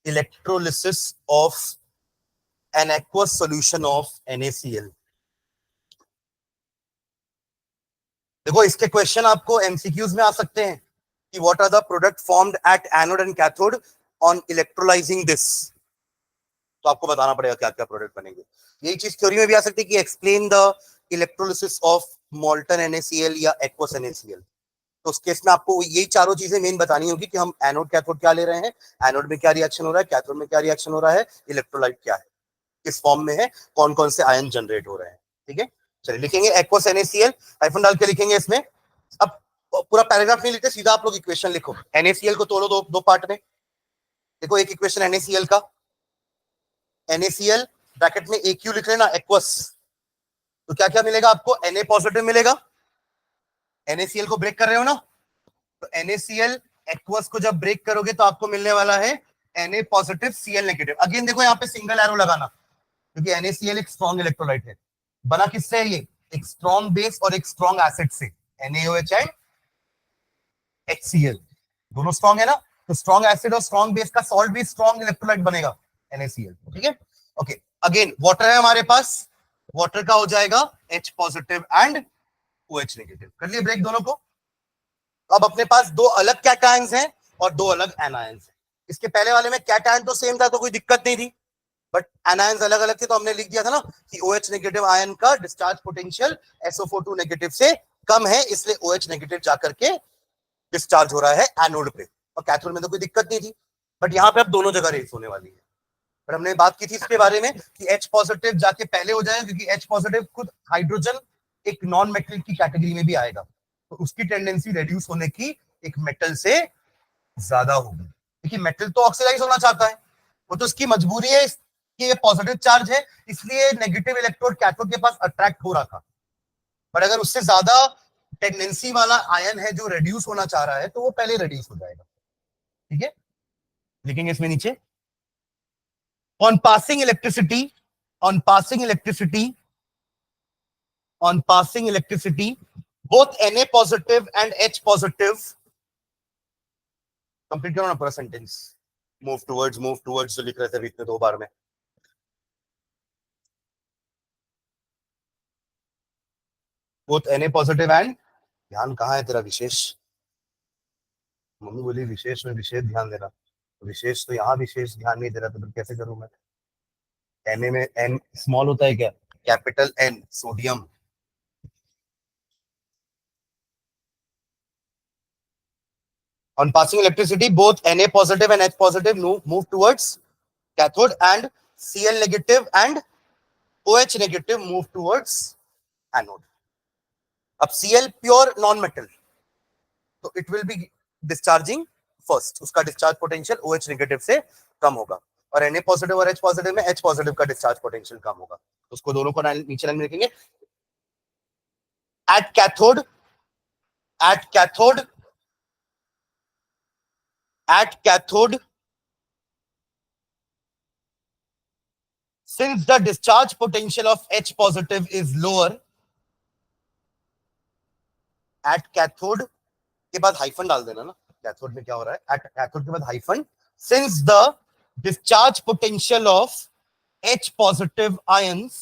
Electrolysis of an aqueous solution of NaCl। देखो इसके क्वेश्चन आपको एमसीक्यूज में आ सकते हैं कि what are the product formed at anode and cathode on electrolysing this. तो आपको बताना पड़ेगा क्या क्या प्रोडक्ट बनेंगे। यही चीज थ्योरी में भी आ सकती है कि explain the electrolysis of molten NaCl या एक्वस NaCl। तो उस केस में आपको यही चारों चीजें मेन बतानी होगी कि हम एनोड कैथोड क्या ले रहे हैं, एनोड में क्या रिएक्शन हो रहा है, कैथोड में क्या रिएक्शन हो रहा है, इलेक्ट्रोलाइट क्या है, किस फॉर्म में है, कौन कौन से आयन जनरेट हो रहे हैं। ठीक है, चलिए लिखेंगे एक्वस NaCl, हाइफन डाल के लिखेंगे इसमें। अब पूरा पैराग्राफ नहीं लिखते, सीधा आप लोग इक्वेशन लिखो। NaCl को तोड़ो दो पार्ट में। देखो एक इक्वेशन NaCl का, NaCl ब्रैकेट में AQ लिख लेना, एक्वस, तो क्या क्या मिलेगा आपको? Na पॉजिटिव मिलेगा। NaCl को ब्रेक कर रहे हो ना, तो NaCl एक्वस को जब ब्रेक करोगे तो आपको मिलने वाला है Na positive Cl negative. Again देखो यहाँ पे सिंगल एरो लगाना, क्योंकि NaCl एक स्ट्रॉन्ग इलेक्ट्रोलाइट है। बना किससे है ये? एक स्ट्रॉन्ग बेस और एक स्ट्रॉन्ग एसिड से, NaOH एंड HCl, दोनों स्ट्रॉन्ग है ना, तो स्ट्रॉन्ग एसिड और स्ट्रॉन्ग बेस का सॉल्ट भी स्ट्रॉन्ग इलेक्ट्रोलाइट बनेगा, NaCl। ठीक है, ओके। अगेन वाटर है हमारे पास, वाटर का हो जाएगा H positive and OH negative. कर लिए ब्रेक दोनों को। अब अपने पास दो अलग कैटायंस हैं और दो अलग एनायंस हैं। इसके पहले वाले में कैटायन तो सेम था, तो कोई दिक्कत नहीं थी, बट एनायंस अलग अलग थे, तो हमने लिख दिया था ना कि OH नेगेटिव आयन का डिस्चार्ज पोटेंशियल SO42 नेगेटिव से कम है, इसलिए OH नेगेटिव जाकर के डिस्चार्ज हो रहा है एनोड पे, और कैथोड में तो कोई दिक्कत नहीं थी। बट यहाँ पे अब दोनों जगह रेस होने वाली है। पर हमने बात की थी इसके बारे में कि H पॉजिटिव जाके पहले हो जाए, क्योंकि H पॉजिटिव खुद हाइड्रोजन एक नॉन मेटल की कैटेगरी में भी आएगा, तो उसकी टेंडेंसी रेड्यूस होने की एक मेटल से ज्यादा होगी, क्योंकि मेटल तो ऑक्सीडाइज होना चाहता है, वो तो उसकी मजबूरी है कि ये पॉजिटिव चार्ज है, इसलिए नेगेटिव इलेक्ट्रोड कैथोड के पास अट्रैक्ट हो रहा था। बट अगर उससे ज्यादा टेंडेंसी वाला आयन है जो रेड्यूस होना चाह रहा है, तो वो पहले रेड्यूस हो जाएगा। ठीक है, लिखेंगे इसमें नीचे, on passing electricity, on passing electricity, on passing electricity, both Na positive and H positive, complete करो ना पूरा सेंटेंस, मूव टूवर्ड्स जो लिख रहे थे बीच में दो बार में। both Na positive and, ध्यान कहाँ है तेरा विशेष? मम्मी बोली विशेष में विशेष ध्यान देना, विशेष तो यहाँ विशेष ध्यान नहीं दे रहा, तो फिर कैसे करूं मैं? Na में N स्मॉल होता है क्या? Capital N, sodium. On passing electricity, both Na positive and H positive move towards cathode, and Cl negative and OH negative move towards anode. अब Cl प्योर नॉन मेटल, तो it will be discharging first, उसका discharge potential OH negative से कम होगा, और Na positive और H positive में H positive का discharge potential कम होगा, उसको दोनों को नीचे लाइन में लिखेंगे। At cathode, since the discharge potential of H positive is lower, at cathode के बाद हाइफन डाल देना ना, कैथोड में क्या हो रहा है, at cathode के बाद hyphen, since the discharge potential of H positive ions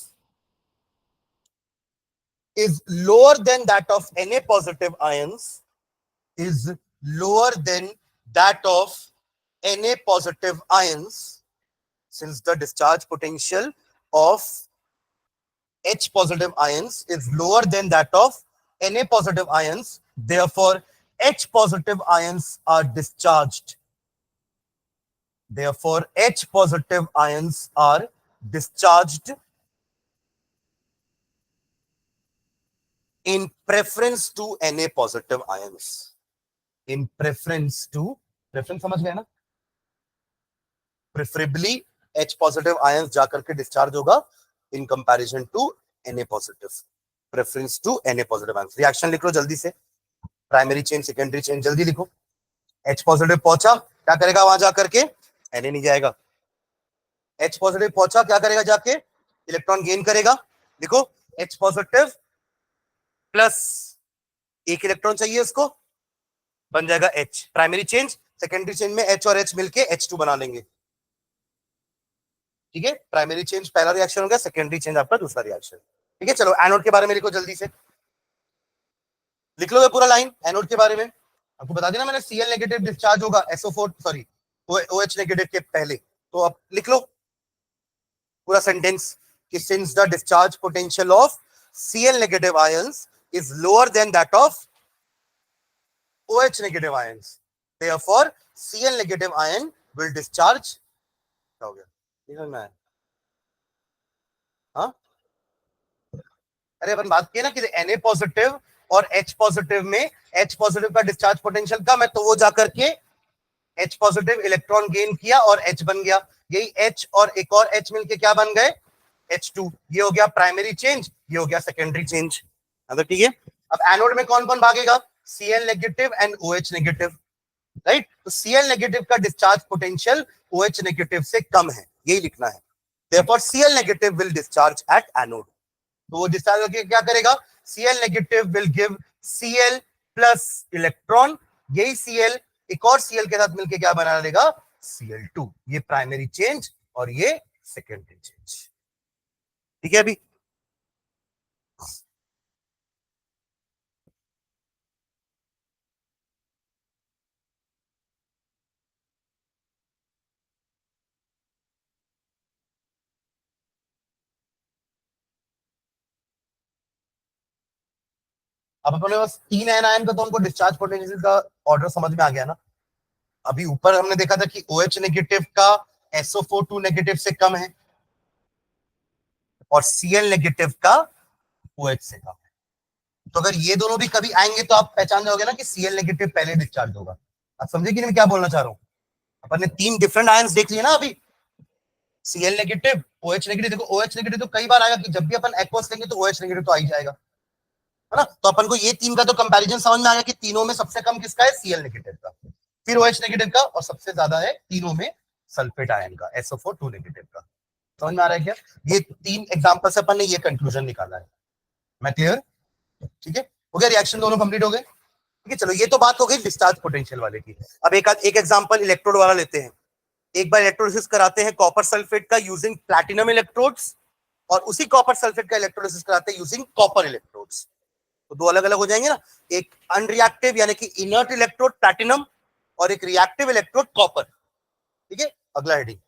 is lower than that of Na positive ions, is lower than that of Na positive ions, since the discharge potential of H positive ions is lower than that of Na positive ions, therefore H positive ions are discharged. Therefore H positive ions are discharged in preference to Na positive ions. In preference to, preference समझ गए ना? Preferably H positive ions जाकर के discharge होगा in comparison to Na positive. Preference to Na positive ions. Reaction लिख लो जल्दी से, primary chain secondary chain जल्दी लिखो। H पॉजिटिव पहुंचा, क्या करेगा वहां जाकर के? Na नहीं जाएगा। H पॉजिटिव पहुंचा, क्या करेगा जाके? इलेक्ट्रॉन गेन करेगा। देखो H पॉजिटिव प्लस एक इलेक्ट्रॉन चाहिए उसको, बन जाएगा H। Primary change, secondary change में H और H मिलके H2 बना लेंगे। ठीक है, प्राइमरी चेंज पहला रिएक्शन हो गया, सेकेंडरी चेंज आपका दूसरा रिएक्शन। ठीक है, चलो एनोड के बारे में लिखो जल्दी से, लिख लो पूरा लाइन एनोड के बारे में। आपको बता देना मैंने, Cl नेगेटिव डिस्चार्ज होगा SO4 सॉरी OH नेगेटिव के पहले, तो अब लिख लो पूरा सेंटेंस कि since the discharge potential of Cl negative ions is lower than that of OH negative ions, therefore Cl negative ion will discharge. क्या हो गया? हाँ अरे अपन बात की ना कि Na पॉजिटिव और H पॉजिटिव में H पॉजिटिव का डिस्चार्ज पोटेंशियल कम है, तो वो जाकर के H पॉजिटिव इलेक्ट्रॉन गेन किया और H बन गया। यही H और एक और H मिलके क्या बन गए, H2। ये हो गया प्राइमरी चेंज, ये हो गया सेकेंडरी चेंज। तो ठीक है, अब एनोड में कौन कौन भागेगा, Cl negative and OH negative, right. तो Cl नेगेटिव का डिस्चार्ज पोटेंशियल OH नेगेटिव से कम है, यही लिखना है। Therefore Cl negative will discharge at anode. तो वो डिस्चार्ज होकर क्या करेगा, Cl negative will give Cl plus electron, यही Cl एक और Cl के साथ मिलकर क्या बना देगा, Cl2। ये प्राइमरी चेंज और ये सेकेंडरी चेंज। ठीक है। अभी अब अपने पास 3 एनायन का, तो उनको डिस्चार्ज पोटेंशियल का ऑर्डर समझ में आ गया ना। अभी ऊपर हमने देखा था कि OH नेगेटिव का SO4 2 नेगेटिव से कम है और Cl नेगेटिव का OH से कम है। तो अगर ये दोनों भी कभी आएंगे तो आप पहचान जाओगे ना कि Cl नेगेटिव पहले डिस्चार्ज होगा। आप समझे कि नहीं मैं क्या बोलना चाह रहा हूँ। अपन ने 3 डिफरेंट आयंस देख लिए ना अभी, Cl नेगेटिव, OH नेगेटिव। देखो OH नेगेटिव तो कई बार आएगा कि जब भी अपन एक्वस लेंगे तो OH नेगेटिव तो आ ही जाएगा, है ना। तो अपन को ये 3 का तो कंपैरिजन समझ में आ गया कि तीनों में सबसे कम किसका है, Cl नेगेटिव का, फिर OH नेगेटिव का, और सबसे ज्यादा है तीनों में सल्फेट आयन का, SO4 2 नेगेटिव का। समझ में आ रहा है क्या। ये 3 एग्जांपल से अपन ने ये कंक्लूजन निकाला है। मैं क्लियर, ठीक है। हो गया, रिएक्शन दोनों कंप्लीट हो गए। ठीक है, चलो ये तो बात हो गई डिस्चार्ज पोटेंशियल वाले की। अब एक एग्जांपल इलेक्ट्रोड वाला लेते हैं। एक बार इलेक्ट्रोलिसिस कराते हैं कॉपर सल्फेट का यूजिंग प्लैटिनम इलेक्ट्रोड्स, और उसी कॉपर सल्फेट का इलेक्ट्रोलिसिस कराते हैं यूजिंग कॉपर इलेक्ट्रोड्स। तो दो अलग अलग हो जाएंगे ना, एक अनरिएक्टिव यानी कि इनर्ट इलेक्ट्रोड प्लैटिनम, और एक रिएक्टिव इलेक्ट्रोड कॉपर। ठीक है, अगला heading,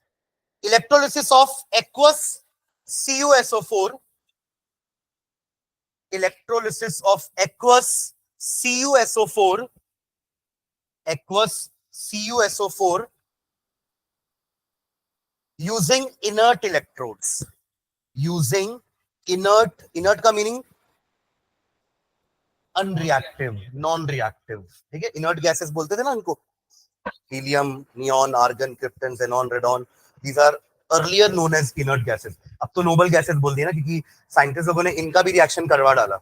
electrolysis of aqueous CuSO4, electrolysis of CuSO4, aqueous CuSO4 using inert electrodes, using inert का मीनिंग अनरिएक्टिव, नॉन रिएक्टिव। ठीक है, इनर्ट गैसेस बोलते थे ना उनको, helium, neon, argon, krypton, xenon, radon, these are earlier known as inert gases. अब तो noble gases बोल दिया ना, क्योंकि साइंटिस्ट लोगों ने इनका भी रिएक्शन करवा डाला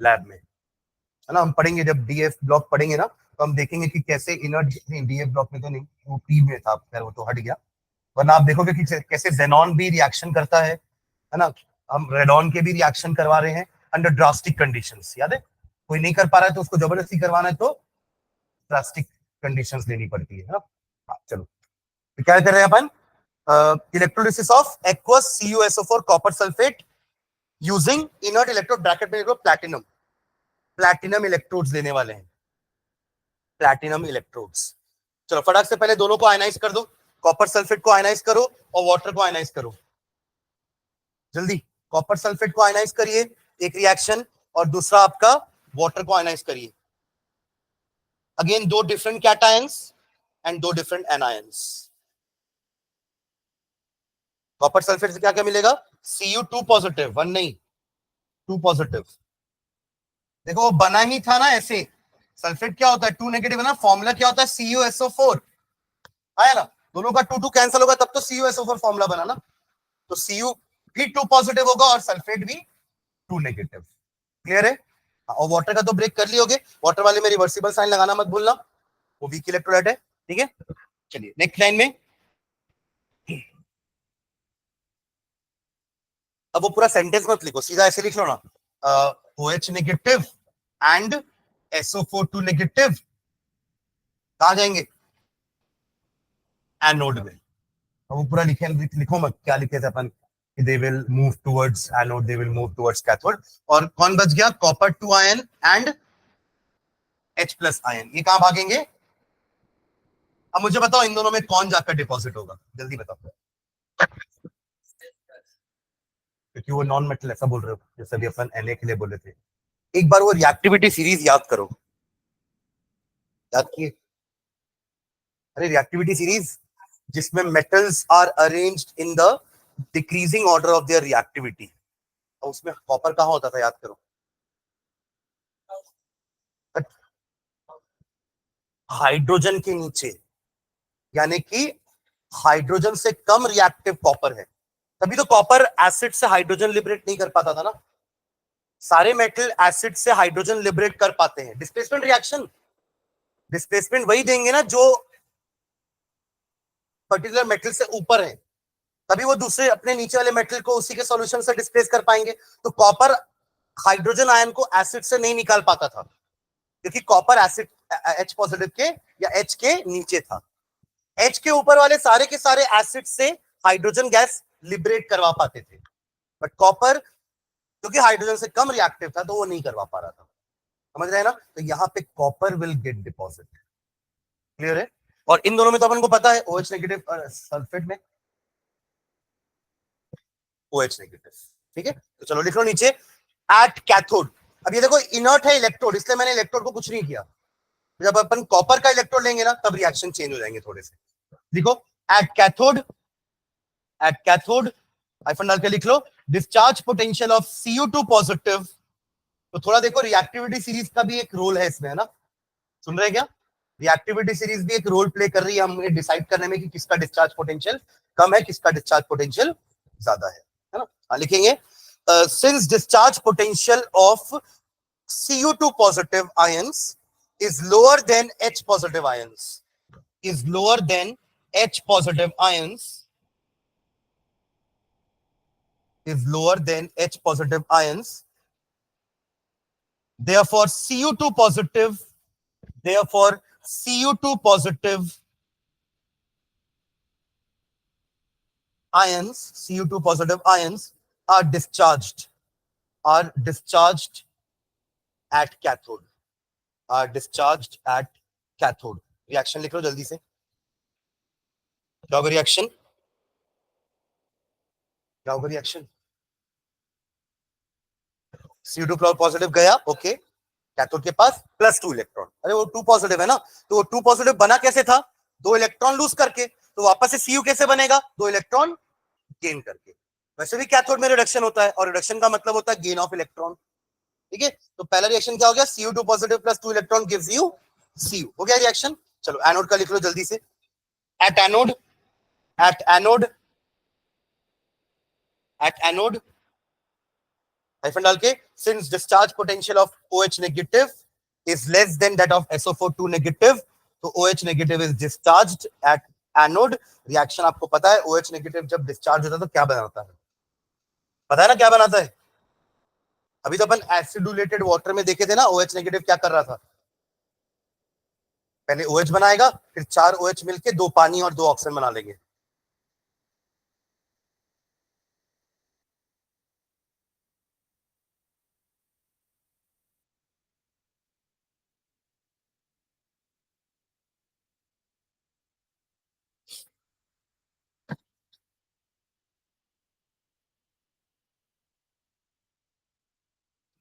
लैब में, है ना। हम पढ़ेंगे जब DF ब्लॉक पढ़ेंगे ना, तो हम देखेंगे कि कैसे इनर्ट, नहीं DF ब्लॉक में तो नहीं, वो P में था, खैर वो तो हट गया, वरना आप देखोगे कि कैसे जेनॉन भी रिएक्शन करता है ना। हम रेडॉन के भी रिएक्शन करवा रहे हैं अंडर ड्रास्टिक कंडीशंस, याद है। कोई नहीं कर पा रहा है तो उसको जबरदस्ती करवाना है, तो ड्रास्टिक कंडीशंस लेनी पड़ती है ना। हाँ, चलो तो क्या कर रहे हैं अपन, electrolysis of aqueous CuSO4 copper sulphate using inert electrode, bracket में लिखो प्लैटिनम, प्लैटिनम इलेक्ट्रोड्स लेने वाले हैं, प्लैटिनम इलेक्ट्रोड्स। चलो फटाक से पहले दोनों को आयनाइज कर दो, कॉपर सल्फेट को आयनाइज करो और वाटर को आयनाइज करो जल्दी। कॉपर सल्फेट को आयनाइज करिए एक रिएक्शन, और दूसरा आपका वाटर को आयनाइज करिए। अगेन दो डिफरेंट कैटायंस एंड दो डिफरेंट एनायंस। कॉपर सल्फेट से क्या क्या मिलेगा, Cu2 पॉजिटिव, 1 नहीं 2 पॉजिटिव। देखो वो बना ही था ना ऐसे, सल्फेट क्या होता है 2 नेगेटिव है ना, फॉर्मूला क्या होता है CuSO4, आया ना। दोनों का 2 2 कैंसिल होगा तब तो CuSO4 फॉर्मूला बना ना। तो Cu भी 2 पॉजिटिव होगा और सल्फेट भी 2 नेगेटिव। क्लियर है। और वाटर का तो ब्रेक कर लियोगे, वाटर वाले में रिवर्सिबल साइन लगाना मत भूलना, वो वीक इलेक्ट्रोलाइट है। ठीक है, चलिए नेक्स्ट लाइन में। अब वो पूरा सेंटेंस मत लिखो, सीधा ऐसे लिख लो ना, OH negative and SO4 2 negative कहां जाएंगे, एनोड में। वो पूरा लिखो मत, क्या लिखे थे अपन, they will move towards anode, they will move towards cathode। और कौन बच गया, copper 2 ion and H plus ion, ये कहां भागेंगे। अब मुझे बताओ इन दोनों में कौन जाकर डिपॉजिट होगा, जल्दी बताओ। क्योंकि वो नॉन मेटल, ऐसा बोल रहे हो जैसे भी अपन Na के लिए बोले थे। एक बार वो रिएक्टिविटी सीरीज याद करो, याद किए, अरे रिएक्टिविटी सीरीज जिसमें metals are arranged in the decreasing order of their reactivity, और उसमें कॉपर कहाँ होता था, याद करो, हाइड्रोजन के नीचे, यानी कि हाइड्रोजन से कम रिएक्टिव कॉपर है, तभी तो कॉपर एसिड से हाइड्रोजन लिबरेट नहीं कर पाता था ना। सारे मेटल एसिड से हाइड्रोजन लिबरेट कर पाते हैं, डिस्प्लेसमेंट रिएक्शन, डिस्प्लेसमेंट वही देंगे ना जो पर्टिकुलर मेटल से ऊपर है, तभी वो दूसरे अपने नीचे वाले मेटल को उसी के सॉल्यूशन से डिस्प्लेस कर पाएंगे। तो कॉपर हाइड्रोजन आयन को एसिड से नहीं निकाल पाता था, क्योंकि कॉपर एसिड H पॉजिटिव के या H के नीचे था। H के ऊपर वाले सारे के सारे एसिड से हाइड्रोजन गैस लिबरेट करवा पाते थे, बट कॉपर क्योंकि हाइड्रोजन से कम रिएक्टिव था तो वो नहीं करवा पा रहा था। समझ रहे हैं ना? तो यहाँ पे copper will get deposit. Clear है? और इन दोनों में तो अपन को पता है OH नेगेटिव सल्फेट में OH नेगेटिव। ठीक है, तो चलो लिख लो नीचे एट कैथोड। अब ये देखो इनर्ट है इलेक्ट्रोड, इसलिए मैंने इलेक्ट्रोड को कुछ नहीं किया। जब अपन कॉपर का इलेक्ट्रोड लेंगे ना तब रिएक्शन चेंज हो जाएंगे थोड़े से। देखो at cathode, at cathode hyphen डाल के लिख low discharge potential of Cu2 positive. तो थोड़ा देखो रिएक्टिविटी सीरीज का भी एक रोल है इसमें, है ना? सुन रहे हैं क्या? रिएक्टिविटी सीरीज भी एक रोल प्ले कर रही है हमें डिसाइड करने में कि किसका डिस्चार्ज पोटेंशियल कम है, किसका डिस्चार्ज पोटेंशियल ज्यादा है ना? लिखेंगे since discharge potential of Cu2 positive ions is lower than H positive ions, is lower than H positive ions, is lower than H positive ions. Therefore, Cu2 positive, therefore, Cu2 positive ions, Cu2 positive ions are discharged at cathode, are discharged at cathode. Reaction लिख लो जल्दी से, क्या होगा reaction, क्या होगा reaction? Cu2 positive गया, okay, cathode के पास +2 electron, अरे वो 2 पॉजिटिव है ना, तो वो 2 पॉजिटिव बना कैसे था? 2 इलेक्ट्रॉन लूज करके, तो वापस से Cu कैसे बनेगा? 2 इलेक्ट्रॉन गेन करके। वैसे भी कैथोड में रिडक्शन होता है, और रिडक्शन का मतलब होता है गेन ऑफ इलेक्ट्रॉन। ठीक है, तो पहला रिएक्शन क्या हो गया? Cu2 positive +2 electron gives you Cu, हो गया रिएक्शन। चलो एनोड का लिख लो जल्दी से, at anode, at anode, at anode hyphen डाल के since discharge potential of OH negative is less than that of SO4 2 negative, तो OH negative is discharged at anode. Reaction आपको पता है OH नेगेटिव जब डिस्चार्ज होता है तो क्या बनाता है? पता है ना क्या बनाता है? अभी तो अपन एसिडुलेटेड वाटर में देखे थे ना OH नेगेटिव क्या कर रहा था, पहले OH बनाएगा, फिर 4 OH मिलके 2 पानी और 2 ऑक्सीजन बना लेंगे।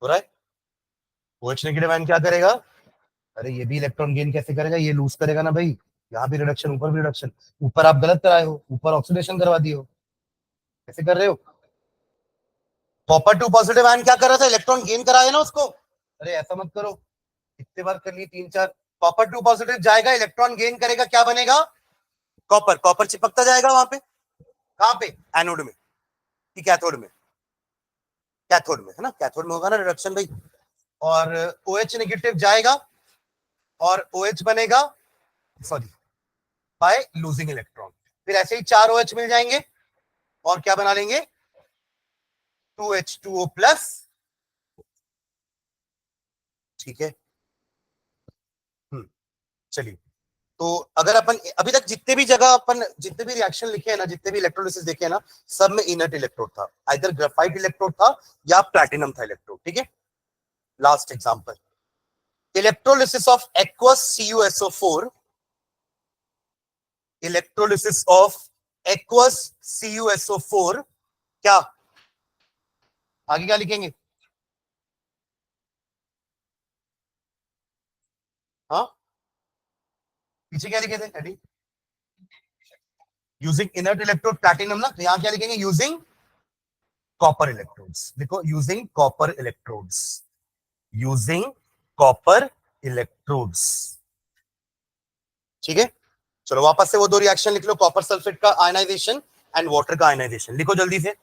हो रहा है? OH नेगेटिव आयन क्या करेगा? अरे ये भी इलेक्ट्रॉन गेन कैसे करेगा? ये लूज करेगा ना भाई, यहाँ भी रिडक्शन, ऊपर भी रिडक्शन। ऊपर आप गलत कराए हो, ऊपर ऑक्सीडेशन करवा दिए हो, कैसे कर रहे हो? कॉपर 2 पॉजिटिव आयन क्या कर रहा था? इलेक्ट्रॉन गेन कराया ना उसको। अरे ऐसा मत करो, कितने बार कर ली, 3 4। कॉपर 2 पॉजिटिव जाएगा, इलेक्ट्रॉन गेन करेगा, क्या बनेगा? कॉपर, कॉपर चिपकता जाएगा वहां पे, कहां पे? एनोड में कि कैथोड में? कैथोड में, है ना? कैथोड में होगा ना रिडक्शन भाई। और OH नेगेटिव जाएगा और OH बनेगा, सॉरी, बाय लूजिंग इलेक्ट्रॉन। फिर ऐसे ही 4 OH मिल जाएंगे और क्या बना लेंगे? 2H2O plus. ठीक है, चलिए, तो अगर अपन अभी तक जितने भी जगह अपन जितने भी रिएक्शन लिखे हैं ना, जितने भी इलेक्ट्रोलिसिस देखे हैं ना, सब में इनर्ट इलेक्ट्रोड था, आइदर ग्रेफाइट इलेक्ट्रोड था या प्लैटिनम था इलेक्ट्रोड। ठीक है, last example, electrolysis of aqueous CuSO4, electrolysis of aqueous CuSO4, क्या आगे क्या लिखेंगे? हाँ, पीछे क्या लिखे थे heading? Using inert electrode platinum ना, तो यहां क्या लिखेंगे? यूजिंग कॉपर इलेक्ट्रोड्स, देखो using copper electrodes, using copper electrodes. ठीक है, चलो वापस से वो दो रिएक्शन लिख लो, कॉपर सल्फेट का आयनाइजेशन एंड वाटर का आयनाइजेशन, लिखो जल्दी से।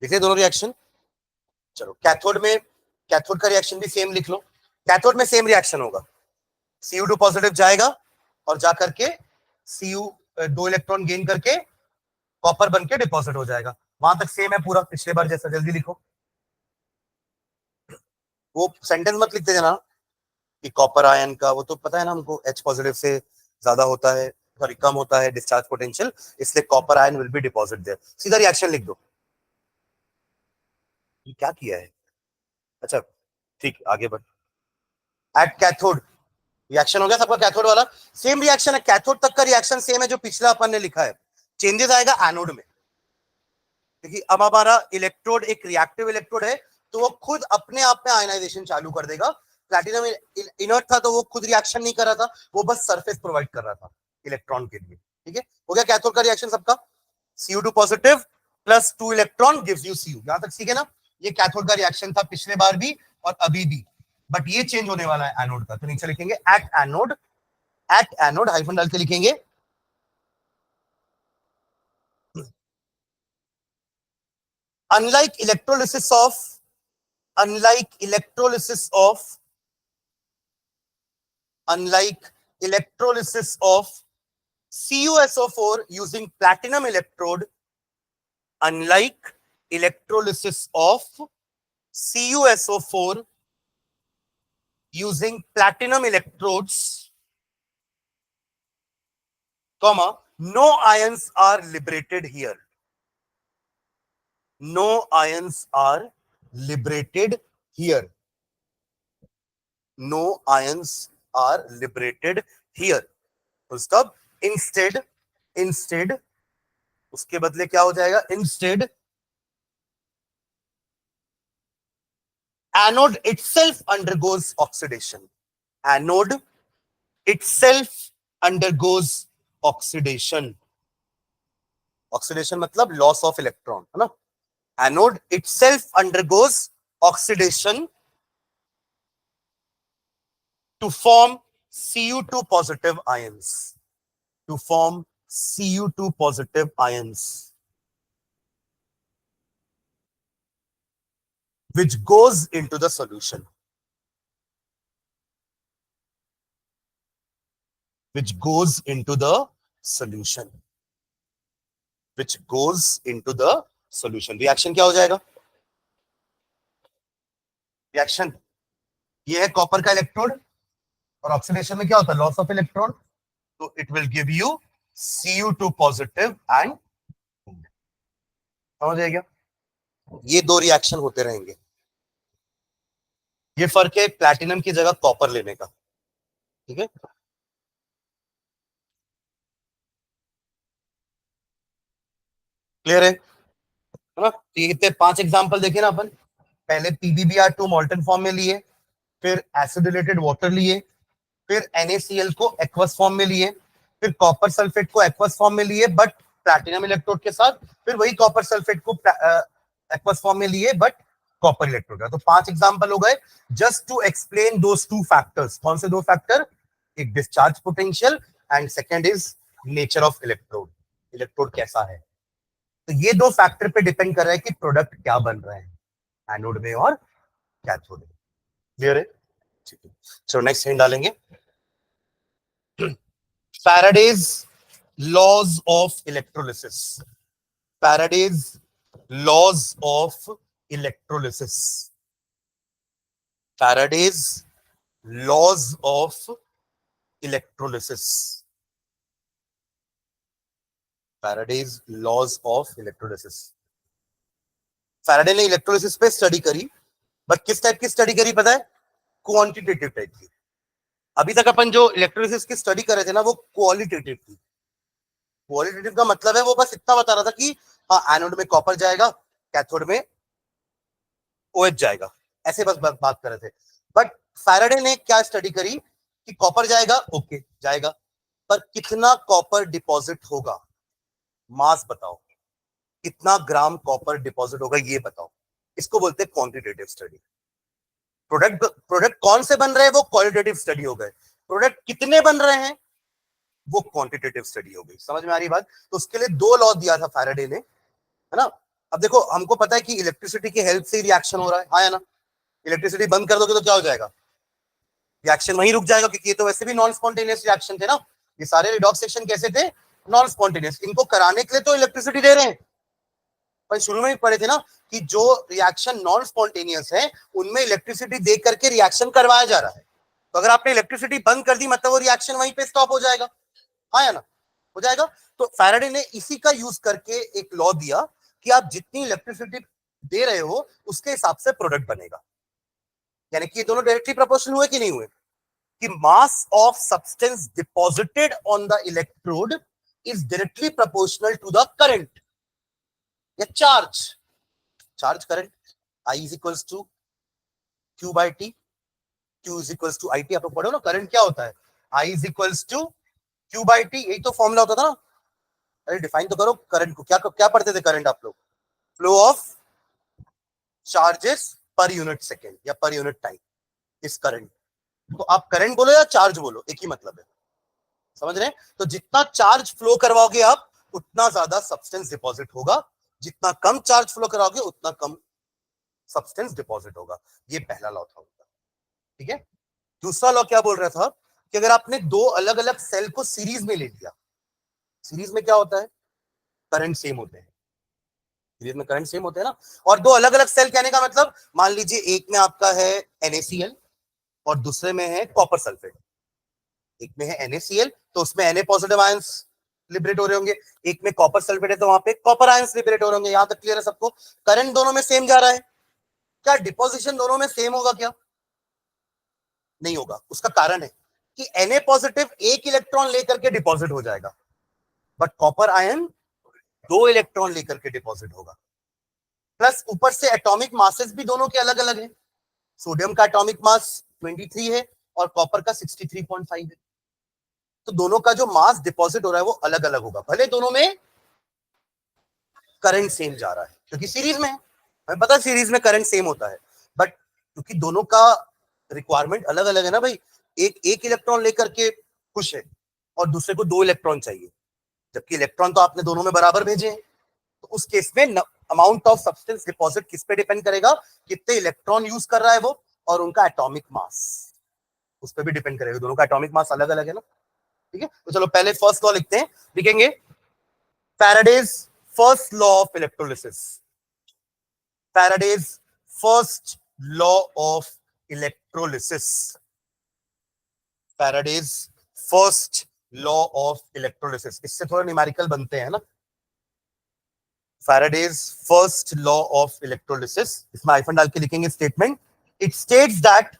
लिखे दोनों रिएक्शन। चलो कैथोड में, कैथोड का रिएक्शन भी सेम लिख लो। कैथोड में सेम रिएक्शन होगा, Cu2 पॉजिटिव जाएगा और जाकर के Cu 2 इलेक्ट्रॉन गेन करके कॉपर बन के डिपॉजिट हो जाएगा। वहां तक सेम है पूरा पिछले बार जैसा, जल्दी लिखो। वो सेंटेंस मत लिखते जाना कि कॉपर आयन का, वो तो पता है ना हमको, H पॉजिटिव से ज्यादा होता है, सॉरी कम होता है डिस्चार्ज पोटेंशियल, इसलिए copper ion will be deposit there. सीधा रिएक्शन लिख दो। ये क्या किया है? अच्छा ठीक, आगे बढ़। एट कैथोड, रिएक्शन हो गया सबका कैथोड वाला, सेम रिएक्शन है, कैथोड तक का रिएक्शन सेम है जो पिछला अपन ने लिखा है, चेंजेस आएगा एनोड में। क्योंकि अब हमारा इलेक्ट्रोड एक रिएक्टिव इलेक्ट्रोड है, तो वो खुद अपने आप में आयनाइजेशन चालू कर देगा। प्लैटिनम इनर्ट था तो वो खुद रिएक्शन नहीं कर रहा था, वो बस सरफेस प्रोवाइड कर रहा था इलेक्ट्रॉन के लिए। ठीक है, हो गया कैथोड का रिएक्शन सबका, Cu2 positive plus 2 electron gives you Cu। यहां तक ठीक है ना? ये कैथोड का रिएक्शन था पिछले बार भी और अभी भी, बट ये चेंज होने वाला है एनोड का। तो नीचे लिखेंगे एट एनोड हाइफन डाल के लिखेंगे unlike electrolysis of unlike electrolysis of unlike electrolysis of CuSO4 using platinum electrode, unlike electrolysis of CuSO4 using platinum electrodes, comma, no ions are liberated here. No ions are liberated here. No ions are liberated here. Stop. Instead, उसके बदले क्या हो जाएगा? Instead, anode itself undergoes oxidation. Anode itself undergoes oxidation. Oxidation मतलब loss of electron, है ना? Anode itself undergoes oxidation to form Cu2 positive ions. To form Cu2 positive ions, which goes into the solution. Which goes into the solution. Which goes into the solution. Reaction क्या हो जाएगा? Reaction ये है copper का electrode और oxidation में क्या होता है? Loss of electron. तो it will give you Cu2 positive and, समझ आएगा? ये दो रिएक्शन होते रहेंगे। ये फर्क है प्लैटिनम की जगह कॉपर लेने का। ठीक है, क्लियर है ना? तो ये कितने 5 एग्जांपल देखे ना अपन। पहले PbBr2 मॉल्टन फॉर्म में लिए, फिर एसिडिलेटेड वाटर लिए, फिर NaCl को एक्वस फॉर्म में लिए, फिर कॉपर सल्फेट को एक्वस फॉर्म में लिए बट प्लैटिनम इलेक्ट्रोड के साथ, फिर वही कॉपर सल्फेट को एक्वस फॉर्म में लिए बट कॉपर इलेक्ट्रोड का। तो 5 एग्जांपल हो गए just to explain those two factors. कौन से दो फैक्टर? एक discharge potential and second is nature of electrode, electrode कैसा है। तो ये दो फैक्टर पे डिपेंड कर रहा है कि प्रोडक्ट क्या बन रहा है एनोड में और कैथोड में। क्लियर है? ठीक है, चलो नेक्स्ट हिंट डालेंगे। Faraday's laws of electrolysis. Faraday's laws of electrolysis. Faraday's laws of electrolysis. Faraday's laws of electrolysis. Faraday ने इलेक्ट्रोलिसिस पे स्टडी करी, बट किस टाइप की स्टडी करी पता है? क्वांटिटेटिव टाइप की। अभी तक अपन जो इलेक्ट्रोलिसिस की स्टडी कर रहे थे ना, वो क्वालिटेटिव थी, क्वालिटेटिव का मतलब है वो बस इतना बता रहा था कि हाँ एनोड में कॉपर जाएगा, कैथोड में OH जाएगा, ऐसे बस बात कर रहे थे। बट फैराडे ने क्या स्टडी करी कि कॉपर जाएगा, ओके जाएगा, पर कितना कॉपर डिपॉजिट होगा, मास बताओ, कितना ग्राम कॉपर डिपॉजिट होगा ये बताओ। इसको बोलते हैं क्वांटिटेटिव स्टडी। प्रोडक्ट कौन से बन रहे हैं वो क्वालिटेटिव स्टडी हो गए, प्रोडक्ट कितने बन रहे हैं वो क्वांटिटेटिव स्टडी हो गई। समझ में आ रही बात? तो उसके लिए 2 लॉ दिया था फैराडे ने, है ना। अब देखो हमको पता है कि इलेक्ट्रिसिटी की हेल्प से रिएक्शन हो रहा है, हाँ या ना। इलेक्ट्रिसिटी बंद कर दोगे तो क्या हो जाएगा, रिएक्शन वहीं रुक जाएगा, क्योंकि ये तो वैसे भी नॉन स्पॉन्टेनियस रिएक्शन थे ना। ये सारे रिडॉक्स सेक्शन कैसे थे, नॉन स्पॉन्टेनियस। इनको कराने के लिए तो इलेक्ट्रिसिटी दे रहे हैं, पर शुरू में भी पढ़े थे ना कि जो रिएक्शन नॉन स्पॉन्टेनियस है उनमें इलेक्ट्रिसिटी दे करके रिएक्शन करवाया जा रहा है। तो अगर आपने इलेक्ट्रिसिटी बंद कर दी मतलब वो रिएक्शन वहीं पे स्टॉप हो जाएगा, हाँ या ना, हो जाएगा। तो फैराडे ने इसी का यूज करके एक लॉ दिया कि आप जितनी इलेक्ट्रिसिटी दे रहे हो उसके हिसाब से प्रोडक्ट बनेगा। यानी कि ये दोनों डायरेक्टली प्रोपोर्शनल हुए कि नहीं हुए, कि mass of substance deposited on the electrode is directly proportional to the current या charge current. I is equals to Q by T, Q is equals to IT। आप लोग पढ़ो ना करंट क्या होता है, I is equals to Q by T, यही तो फॉर्मूला होता था ना। अरे डिफाइन तो करो करंट को, क्या क्या पढ़ते थे करंट आप लोग, flow of charges per unit second या पर यूनिट टाइम इस करंट। तो आप करंट बोलो या चार्ज बोलो एक ही मतलब है, समझ रहे हैं। तो जितना चार्ज फ्लो करवाओगे आप उतना ज्यादा सब्सटेंस डिपॉजिट होगा, जितना कम चार्ज फ्लो कराओगे उतना कम सब्सटेंस डिपॉजिट होगा। ये पहला लॉ था उनका, ठीक है। दूसरा लॉ क्या बोल रहा था कि अगर आपने 2 अलग अलग सेल को सीरीज में ले लिया, सीरीज में क्या होता है, करंट सेम होते हैं, सीरीज में करंट सेम होते हैं ना। और 2 अलग अलग सेल कहने का मतलब, मान लीजिए एक में आपका है NaCl और दूसरे में है कॉपर सल्फेट। एक में है NaCl तो उसमें Na पॉजिटिव आयंस लिबरेट हो रहे होंगे, एक में कॉपर सल्फेट है तो वहां पे कॉपर आयंस लिबरेट हो रहे होंगे। यहां तक क्लियर है सबको, करंट दोनों में सेम जा रहा है। क्या डिपोजिशन दोनों में सेम होगा, क्या नहीं होगा। उसका कारण है कि Na पॉजिटिव 1 इलेक्ट्रॉन लेकर के डिपॉजिट हो जाएगा, बट कॉपर आयन 2 इलेक्ट्रॉन लेकर के डिपॉजिट होगा। प्लस ऊपर से एटॉमिक मासेस भी दोनों के अलग अलग है, सोडियम का एटॉमिक मास 23 है और कॉपर का 63.5 है। तो दोनों का जो मास डिपॉजिट हो रहा है वो अलग अलग होगा, भले दोनों में करंट सेम जा रहा है, क्योंकि सीरीज में है, हमें पता है सीरीज में करंट सेम होता है। बट क्योंकि दोनों का रिक्वायरमेंट अलग अलग है ना भाई, एक इलेक्ट्रॉन लेकर के खुश है और दूसरे को 2 इलेक्ट्रॉन चाहिए, जबकि इलेक्ट्रॉन तो आपने दोनों में बराबर भेजे हैं। तो उस केस में अमाउंट ऑफ सब्सटेंस डिपॉजिट किस पे डिपेंड करेगा, कितने इलेक्ट्रॉन यूज कर रहा है वो, और उनका एटॉमिक मास उस पर भी डिपेंड करेगा। दोनों का एटॉमिक मास अलग अलग है ना, ठीक है। तो चलो पहले फर्स्ट लॉ लिखते हैं, लिखेंगे Faraday's first law of electrolysis, Faraday's first law of electrolysis, Faraday's first law of electrolysis. इससे थोड़ा न्यूमेरिकल बनते हैं ना, Faraday's first law of electrolysis, इसमें आइफन डाल के लिखेंगे statement. It states that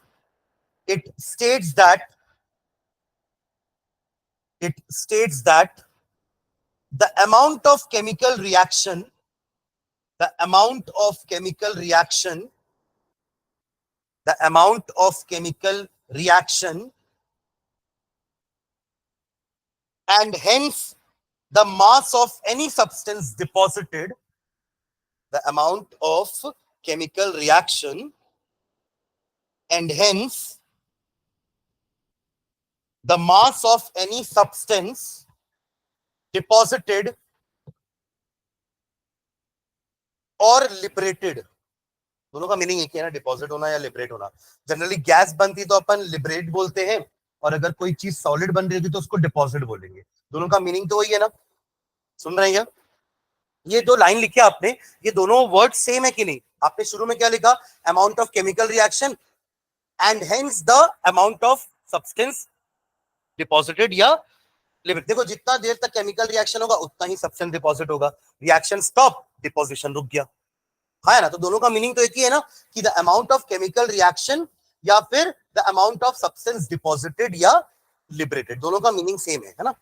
the amount of chemical reaction the amount of chemical reaction and hence the mass of any substance deposited, the amount of chemical reaction and hence the mass of any substance deposited और liberated, दोनों का meaning एक ही है ना, deposit होना या liberate होना। Generally gas बनती तो अपन लिबरेट बोलते हैं, और अगर कोई चीज सॉलिड बन रही थी तो उसको डिपॉजिट बोलेंगे। दोनों का मीनिंग तो वही है ना, सुन रहे हैं क्या? ये 2 लाइन लिखी आपने, ये दोनों वर्ड सेम है कि नहीं? आपने शुरू में क्या लिखा, amount of chemical reaction and hence the amount of substance deposited या लिबरेट। देखो जितना देर तक केमिकल रिएक्शन होगा उतना ही सब्सटेंस डिपॉजिट होगा, रिएक्शन स्टॉप डिपोजिशन रुक गया, है ना। तो दोनों का मीनिंग तो एक ही है ना, कि the amount of chemical reaction या फिर the amount of substance deposited या लिबरेटेड, दोनों का मीनिंग सेम है ना,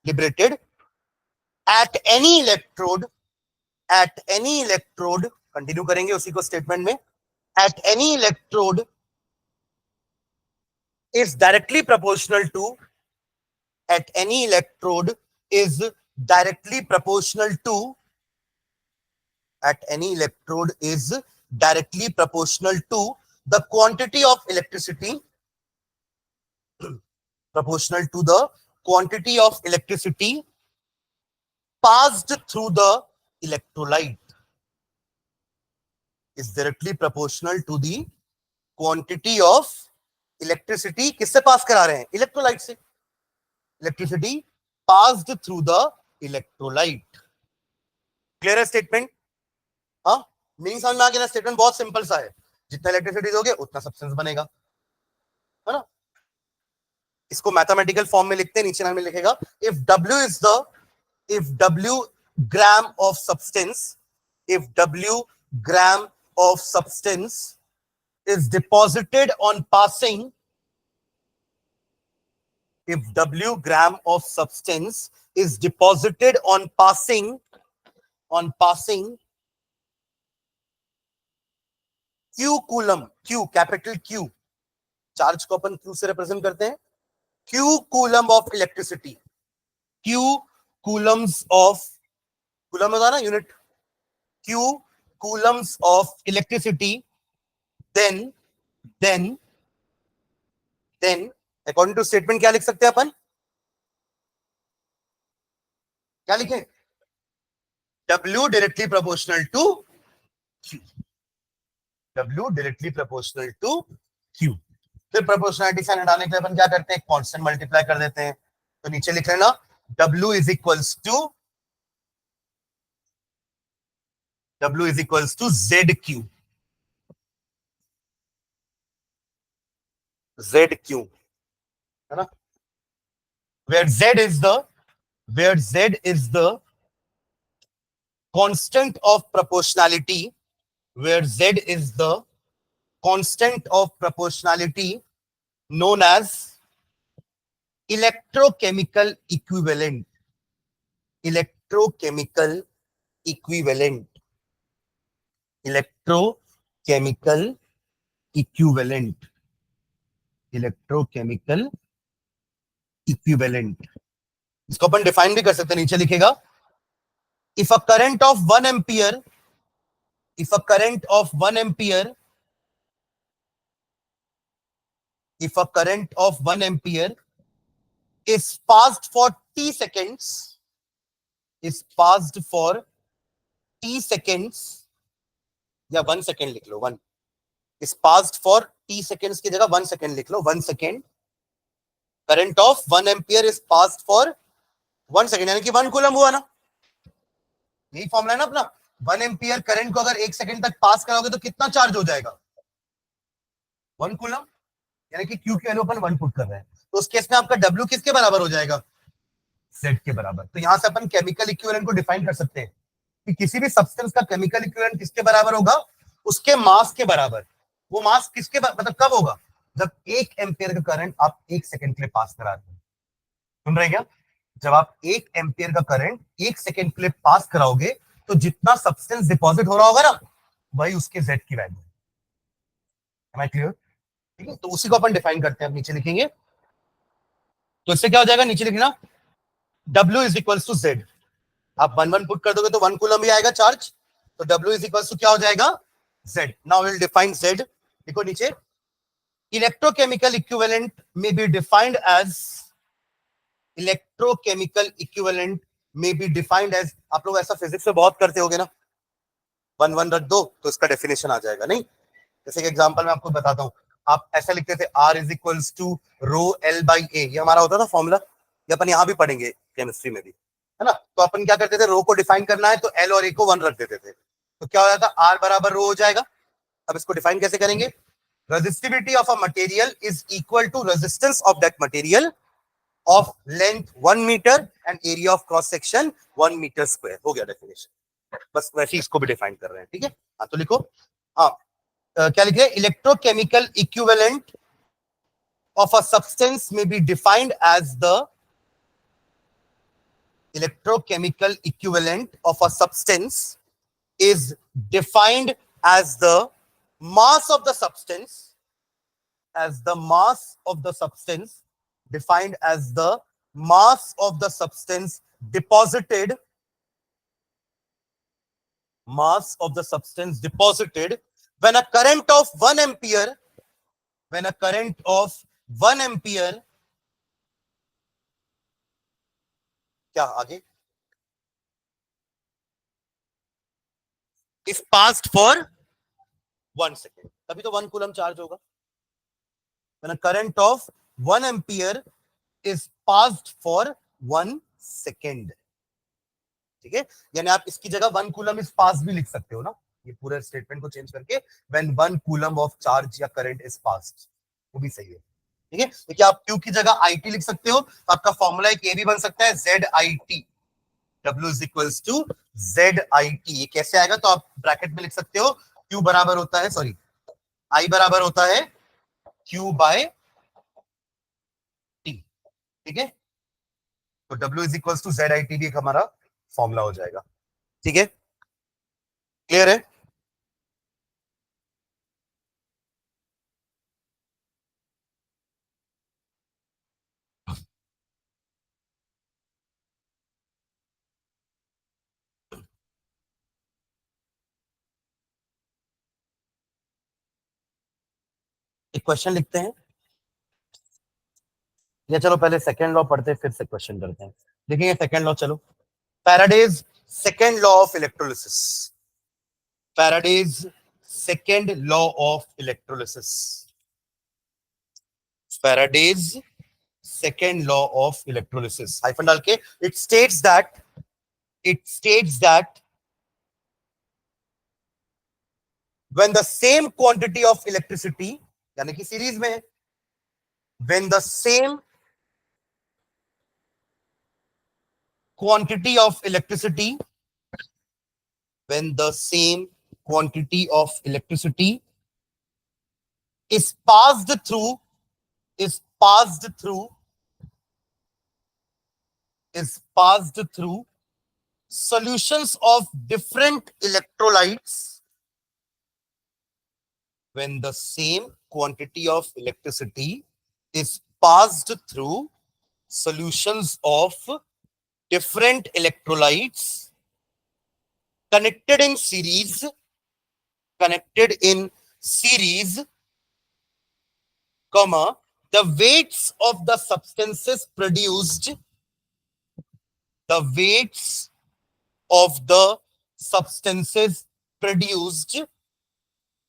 liberated at any electrode, continue करेंगे उसी को स्टेटमेंट में, at any electrode is directly proportional to, at any electrode is directly proportional to, at any electrode is directly proportional to the quantity of electricity, proportional to the quantity of electricity passed through the electrolyte, is directly proportional to the quantity of electricity, किससे पास करा रहे हैं, electrolyte से, electricity passed through the electrolyte. Clear है statement? हाँ, meaning समझ में आ गया ना? स्टेटमेंट बहुत सिंपल सा है, जितना इलेक्ट्रिसिटी दोगे उतना सब्सटेंस बनेगा, है ना? इसको मैथमेटिकल फॉर्म में लिखते हैं, नीचे लाइन में लिखेगा if W gram of substance, if W gram of substance is deposited on passing, if W gram of substance is deposited on passing Q coulomb, Q capital Q, charge को अपन Q से represent करते हैं, Q coulomb of electricity, Q coulombs of, coulomb होता है ना unit, Q coulombs of electricity, then according to statement क्या लिख सकते हैं अपन, क्या लिखें, W directly proportional to Q, W directly proportional to Q. फिर प्रोपोर्शनलिटी साइन हटाने के लिए अपन क्या करते हैं, कांस्टेंट मल्टीप्लाई कर देते हैं, तो नीचे लिख लेना W is equals to ZQ, ZQ, है ना, where Z is the constant of proportionality, where Z is the constant of proportionality known as electrochemical equivalent, electrochemical equivalent, electrochemical equivalent, electrochemical equivalent. इसको अपन डिफाइन भी कर सकते हैं, नीचे लिखेगा if a current of 1 ampere, if a current of 1 ampere, if a current of 1 ampere is passed for t seconds, is passed for t seconds, या 1 second लिख लो, 1 is passed for t seconds की जगह 1 second लिख लो, 1 second, current of 1 ampere is passed for 1 second, यानी कि 1 coulomb हुआ ना, यही फॉर्मूला है ना अपना, 1 एम्पियर करंट को अगर 1 सेकेंड तक पास कराओगे तो कितना चार्ज हो जाएगा, 1 कूलम, यानी कि Q की वैल्यू अपन 1 पुट कर रहे हैं, तो उस केस में आपका W किसके बराबर हो जाएगा, Z के बराबर. तो यहां से अपन केमिकल इक्विवेलेंट को डिफाइन कर सकते हैं कि किसी भी सब्सटेंस का केमिकल इक्विवेलेंट किसके बराबर होगा, उसके मास के बराबर. वो मास किसके मतलब कब होगा, जब 1 एम्पियर का करंट आप 1 सेकेंड के लिए पास करा रहे हैं. सुन रहे क्या, जब आप 1 एम्पियर का करंट 1 सेकेंड के लिए पास कराओगे तो जितना सब्सटेंस डिपॉजिट हो रहा होगा ना, वही उसके Z की वैल्यू. M I clear? ठीक है, तो उसी को अपन डिफाइन करते हैं, अब नीचे लिखेंगे, तो इससे क्या हो जाएगा, नीचे लिखना W is equal to Z, आप 1 पुट कर दोगे तो 1 कूलम भी आएगा चार्ज, तो W इज इक्वल टू क्या हो जाएगा, Z. Now will define Z, देखो नीचे, इलेक्ट्रोकेमिकल इक्विवेलेंट में be defined as, electrochemical equivalent में बी डिफाइंड एज, आप लोग ऐसा फिजिक्स में बहुत करते होगे ना, 1 रख दो तो इसका डेफिनेशन आ जाएगा, नहीं, जैसे कि एग्जांपल में आपको बताता हूं, आप ऐसा लिखते थे R is equals to rho L by A, ये हमारा होता था फॉर्मूला, ये अपन यहां भी पढ़ेंगे केमिस्ट्री में भी, है ना. तो अपन क्या करते थे, रो को डिफाइन करना है तो L और A को 1 रख देते थे, तो क्या हो जाता, R बराबर रो हो जाएगा. अब इसको डिफाइन कैसे करेंगे, resistivity of a material is equal to resistance of that material of length 1 metre and area of cross section 1 metre square. हो गया डेफिनेशन, बस वैसे इसको भी डिफाइन कर रहे हैं. ठीक है, हाँ तो लिखो, हाँ क्या लिखे, electrochemical equivalent of a substance may be defined as the, electrochemical equivalent of a substance is defined as the mass of the substance, as the mass of the substance, defined as the mass of the substance deposited, mass of the substance deposited when a current of 1 ampere, when a current of 1 ampere, क्या आगे, is passed for 1 second, तभी तो 1 coulomb charge होगा. When a current of 1 ampere is passed for 1 second. ठीक है, यानी आप इसकी जगह 1 कूलम इज पास भी लिख सकते हो ना, ये पूरे स्टेटमेंट को चेंज करके व्हेन 1 कूलम ऑफ चार्ज या करंट इज पास्ड, वो भी सही है. ठीक है, देखिए आप Q की जगह IT लिख सकते हो, तो आपका फॉर्मूला एक ये भी बन सकता है ZIT, W is equals to ZIT. ये कैसे आएगा, तो आप ब्रैकेट में लिख सकते हो Q बराबर होता है, सॉरी I बराबर होता है Q बाय T. ठीक है, तो W is equals to ZIT भी एक हमारा फॉर्मूला हो जाएगा. ठीक है, क्लियर है. एक क्वेश्चन लिखते हैं, या चलो पहले सेकेंड लॉ पढ़ते हैं फिर से क्वेश्चन करते हैं. देखेंगे सेकेंड लॉ, चलो. Faraday's second law of electrolysis. Faraday's second law of electrolysis. Faraday's second law of electrolysis. Hyphen डाल के it states that when the same quantity of electricity, यानी कि सीरीज में है, when the same quantity of electricity, when the same quantity of electricity is passed through solutions of different electrolytes, when the same quantity of electricity is passed through solutions of different electrolytes connected in series, comma, the weights of the substances produced, the weights of the substances produced,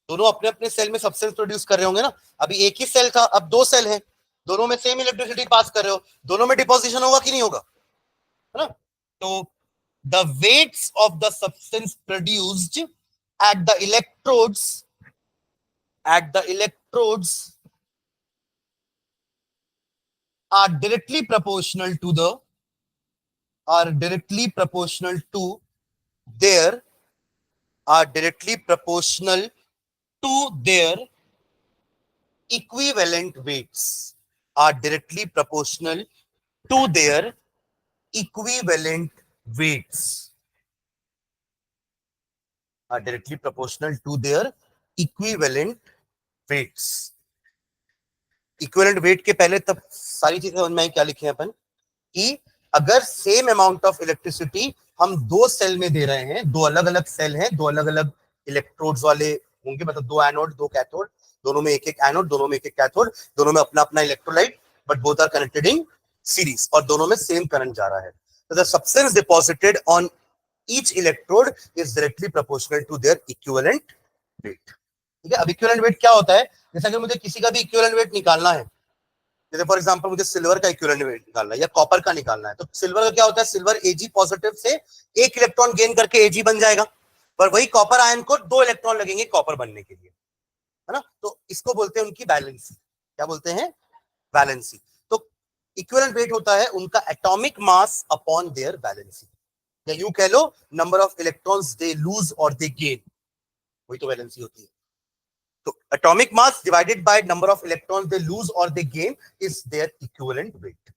दोनों अपने अपने cell में substance produce कर रहे होंगे ना. अभी एक ही सेल था, अब 2 सेल है, दोनों में सेम इलेक्ट्रिसिटी पास कर रहे हो, दोनों में डिपोजिशन होगा कि नहीं होगा, है ना. तो the weights of the substance produced at the electrodes are directly proportional to their equivalent weights, are directly proportional to their equivalent weights, are directly proportional to their equivalent weights. Equivalent weight के पहले तब सारी चीजें समझ में आई क्या लिखे हैं अपन, कि अगर सेम अमाउंट ऑफ इलेक्ट्रिसिटी हम 2 सेल में दे रहे हैं, 2 अलग अलग सेल हैं, 2 अलग अलग इलेक्ट्रोड्स वाले होंगे, मतलब 2 एनोड 2 कैथोड, दोनों में एक एक एनोड, दोनों में एक एक कैथोड, दोनों में अपना अपना electrolyte, but both are connected in series, और दोनों में सेम करंट जा रहा है. तो the substance deposited on each electrode is directly proportional to their equivalent weight. ठीक है, अब इक्विवेलेंट वेट क्या होता है, जैसे अगर मुझे किसी का भी इक्विवेलेंट वेट निकालना है, जैसे फॉर एग्जांपल मुझे सिल्वर का इक्विवेलेंट वेट निकालना है या कॉपर का निकालना है, तो सिल्वर का क्या होता है, सिल्वर Ag पॉजिटिव से 1 इलेक्ट्रॉन गेन करके Ag बन जाएगा, पर वही कॉपर आयन को 2 इलेक्ट्रॉन लगेंगे कॉपर बनने के लिए, है ना. तो इसको बोलते हैं उनकी वैलेंसी. क्या बोलते हैं, वैलेंसी. तो इक्विवेलेंट वेट होता है उनका atomic mass upon their valency, या यूं कह लो number of electrons they lose और दे गेन, वही तो वैलेंसी होती है. तो atomic mass divided by number of electrons they lose or they gain is their equivalent weight.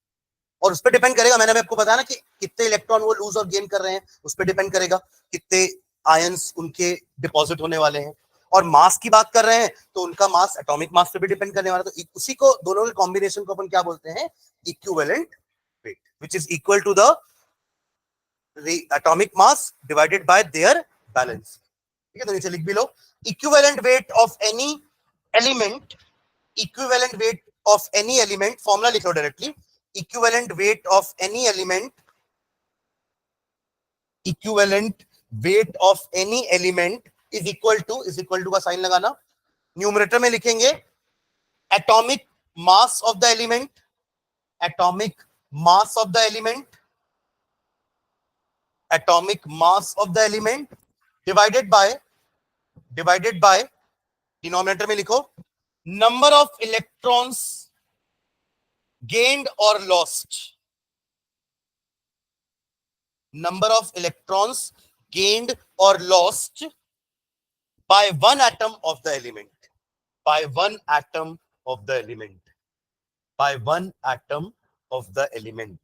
और उस पर डिपेंड करेगा, मैंने आपको बताया ना कि कितने इलेक्ट्रॉन वो लूज और गेन कर रहे हैं, उस पर डिपेंड करेगा कितने आयंस उनके डिपॉजिट होने वाले हैं। और मास की बात कर रहे हैं तो उनका मास एटॉमिक मास पे भी डिपेंड करने वाला है। तो उसी को, दोनों के कॉम्बिनेशन को अपन क्या बोलते हैं, equivalent weight, which is equal to the atomic mass divided by their valence. ठीक है, तो नीचे लिख भी लो, equivalent weight of any element, equivalent weight of any element, formula लिख लो directly, equivalent weight of any element, equivalent weight of any element is equal to का साइन लगाना, न्यूमरेटर में लिखेंगे atomic mass of the element, atomic mass of the element, atomic mass of the element divided by denominator में लिखो number of electrons gained और lost, number of electrons gained और lost by one atom of the element, by one atom of the element, by one atom of the element,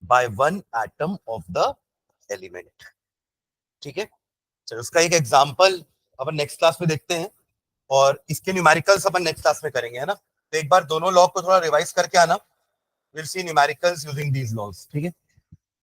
by one atom of the element। ठीक है, चलो उसका एक example अपन next class में देखते हैं, और इसके न्यूमेरिकल्स अपन नेक्स्ट क्लास में करेंगे, है ना। तो एक बार दोनों लॉ को थोड़ा रिवाइज करके आना, will see numericals using these laws. ठीक है।